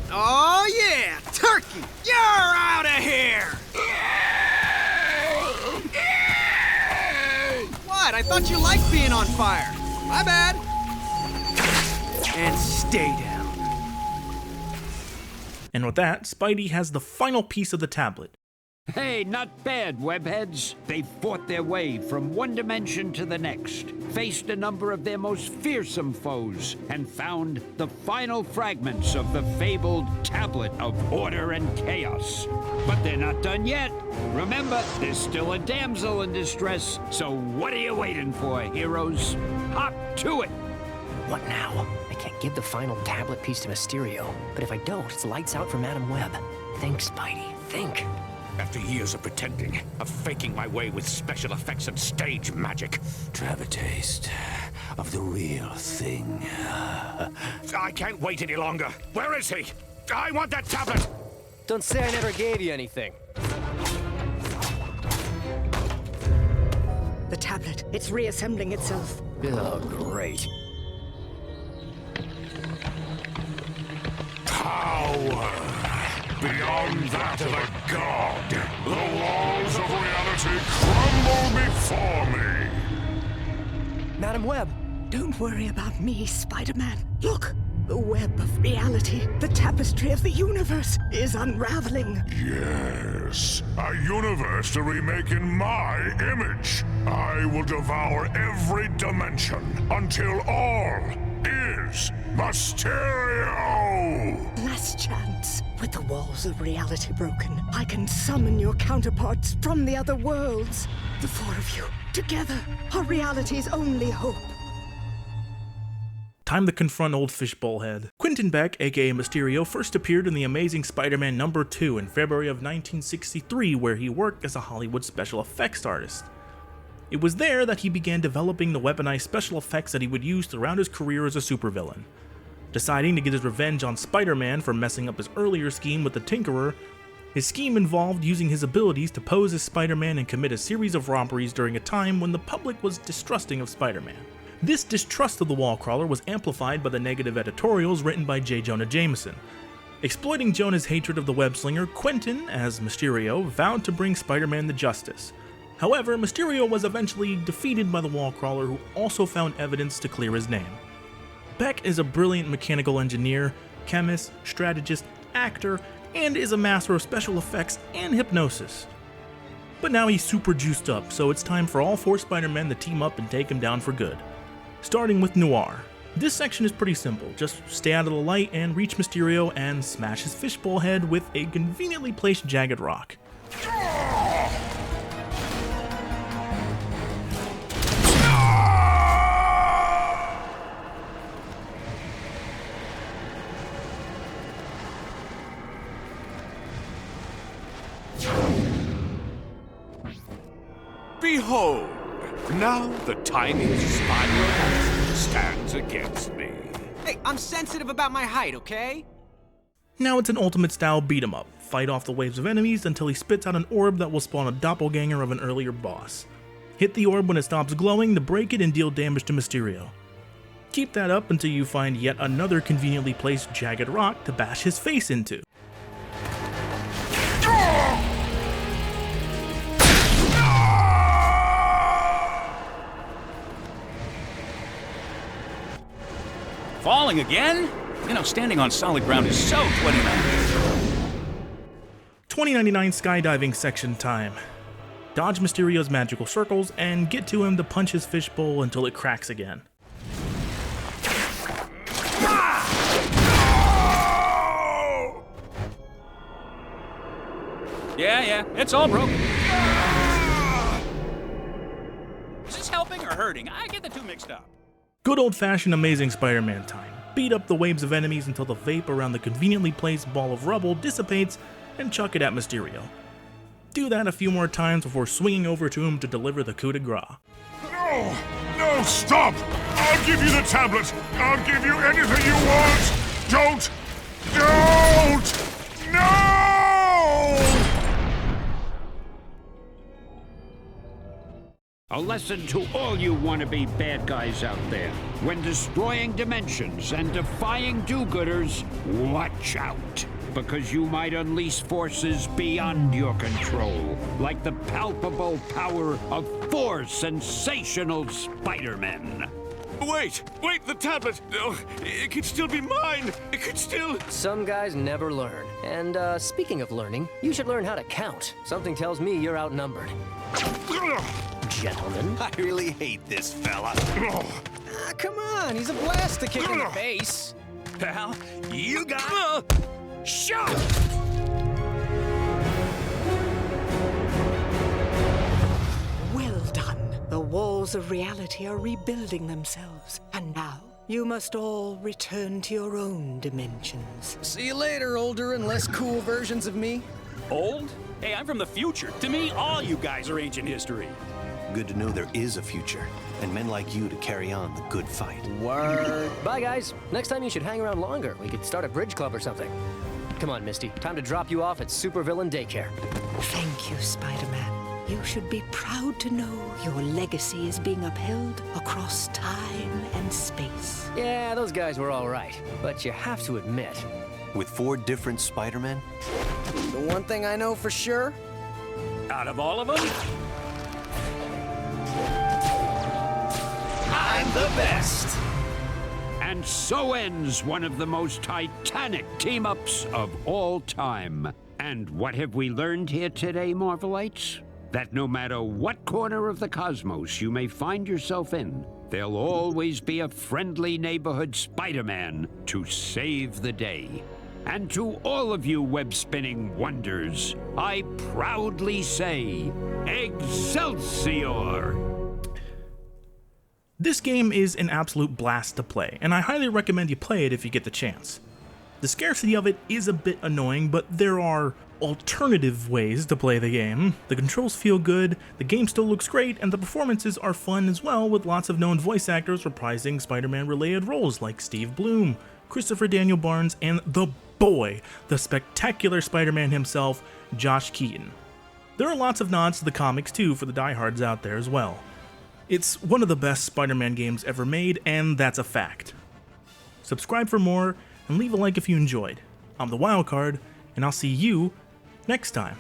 Oh yeah! Turkey! You're out of here! What? I thought you liked being on fire. My bad. And stay down. And with that, Spidey has the final piece of the tablet. Hey, not bad, webheads. They fought their way from one dimension to the next, faced a number of their most fearsome foes, and found the final fragments of the fabled Tablet of Order and Chaos. But they're not done yet. Remember, there's still a damsel in distress, so what are you waiting for, heroes? Hop to it! What now? I can't give the final tablet piece to Mysterio, but if I don't, it's lights out for Madam Web. Think, Spidey, think. After years of pretending, of faking my way with special effects and stage magic, to have a taste of the real thing. I can't wait any longer. Where is he? I want that tablet! Don't say I never gave you anything. The tablet, it's reassembling itself. Oh, great. Power beyond that of a god. The walls of reality crumble before me. Madam Web! Don't worry about me, Spider-Man. Look, The web of reality, the tapestry of the universe, is unraveling. Yes, a universe to remake in my image. I will devour every dimension until all is Mysterio! Last chance. With the walls of reality broken, I can summon your counterparts from the other worlds. The four of you, together, are reality's only hope. Time to confront old Fishbowl Head. Quentin Beck, aka Mysterio, first appeared in The Amazing Spider-Man #2 in February of 1963, where he worked as a Hollywood special effects artist. It was there that he began developing the weaponized special effects that he would use throughout his career as a supervillain. Deciding to get his revenge on Spider-Man for messing up his earlier scheme with the Tinkerer, his scheme involved using his abilities to pose as Spider-Man and commit a series of robberies during a time when the public was distrusting of Spider-Man. This distrust of the Wallcrawler was amplified by the negative editorials written by J. Jonah Jameson. Exploiting Jonah's hatred of the web-slinger, Quentin, as Mysterio, vowed to bring Spider-Man to justice. However, Mysterio was eventually defeated by the Wallcrawler, who also found evidence to clear his name. Beck is a brilliant mechanical engineer, chemist, strategist, actor, and is a master of special effects and hypnosis. But now he's super juiced up, so it's time for all four Spider-Men to team up and take him down for good. Starting with Noir. This section is pretty simple, just stay out of the light and reach Mysterio and smash his fishbowl head with a conveniently placed jagged rock. Behold, now the tiny Spider-Man stands against me. Hey, I'm sensitive about my height, okay? Now it's an ultimate style beat 'em up. Fight off the waves of enemies until he spits out an orb that will spawn a doppelganger of an earlier boss. Hit the orb when it stops glowing to break it and deal damage to Mysterio. Keep that up until you find yet another conveniently placed jagged rock to bash his face into. Falling again? You know, standing on solid ground is so 2099. 2099 skydiving section time. Dodge Mysterio's magical circles and get to him to punch his fishbowl until it cracks again. Yeah, it's all broken. Is this helping or hurting? I get the two mixed up. Good old-fashioned Amazing Spider-Man time. Beat up the waves of enemies until the vape around the conveniently placed ball of rubble dissipates and chuck it at Mysterio. Do that a few more times before swinging over to him to deliver the coup de grace. No, stop! I'll give you the tablet! I'll give you anything you want! Don't! No! A lesson to all you wannabe bad guys out there. When destroying dimensions and defying do-gooders, watch out. Because you might unleash forces beyond your control. Like the palpable power of four sensational Spider-Men. Wait, the tablet! Oh, it could still be mine! It could still... Some guys never learn. And speaking of learning, you should learn how to count. Something tells me you're outnumbered. Gentlemen. I really hate this fella. Come on, he's a blast to kick in the face. Pal, you got... Shot! Well done. The walls of reality are rebuilding themselves. And now, you must all return to your own dimensions. See you later, older and less cool versions of me. Old? Hey, I'm from the future. To me, all you guys are ancient history. Good to know there is a future, and men like you to carry on the good fight. Word. Bye, guys. Next time you should hang around longer. We could start a bridge club or something. Come on, Misty. Time to drop you off at Supervillain Daycare. Thank you, Spider-Man. You should be proud to know your legacy is being upheld across time and space. Yeah, those guys were all right. But you have to admit... With 4 different Spider-Men? The one thing I know for sure... Out of all of them... I'm the best! And so ends one of the most titanic team-ups of all time. And what have we learned here today, Marvelites? That no matter what corner of the cosmos you may find yourself in, there'll always be a friendly neighborhood Spider-Man to save the day. And to all of you web-spinning wonders, I proudly say, Excelsior! This game is an absolute blast to play, and I highly recommend you play it if you get the chance. The scarcity of it is a bit annoying, but there are alternative ways to play the game. The controls feel good, the game still looks great, and the performances are fun as well, with lots of known voice actors reprising Spider-Man related roles like Steve Bloom, Christopher Daniel Barnes, and the boy, the spectacular Spider-Man himself, Josh Keaton. There are lots of nods to the comics too for the diehards out there as well. It's one of the best Spider-Man games ever made, and that's a fact. Subscribe for more, and leave a like if you enjoyed. I'm the Wildcard, and I'll see you next time.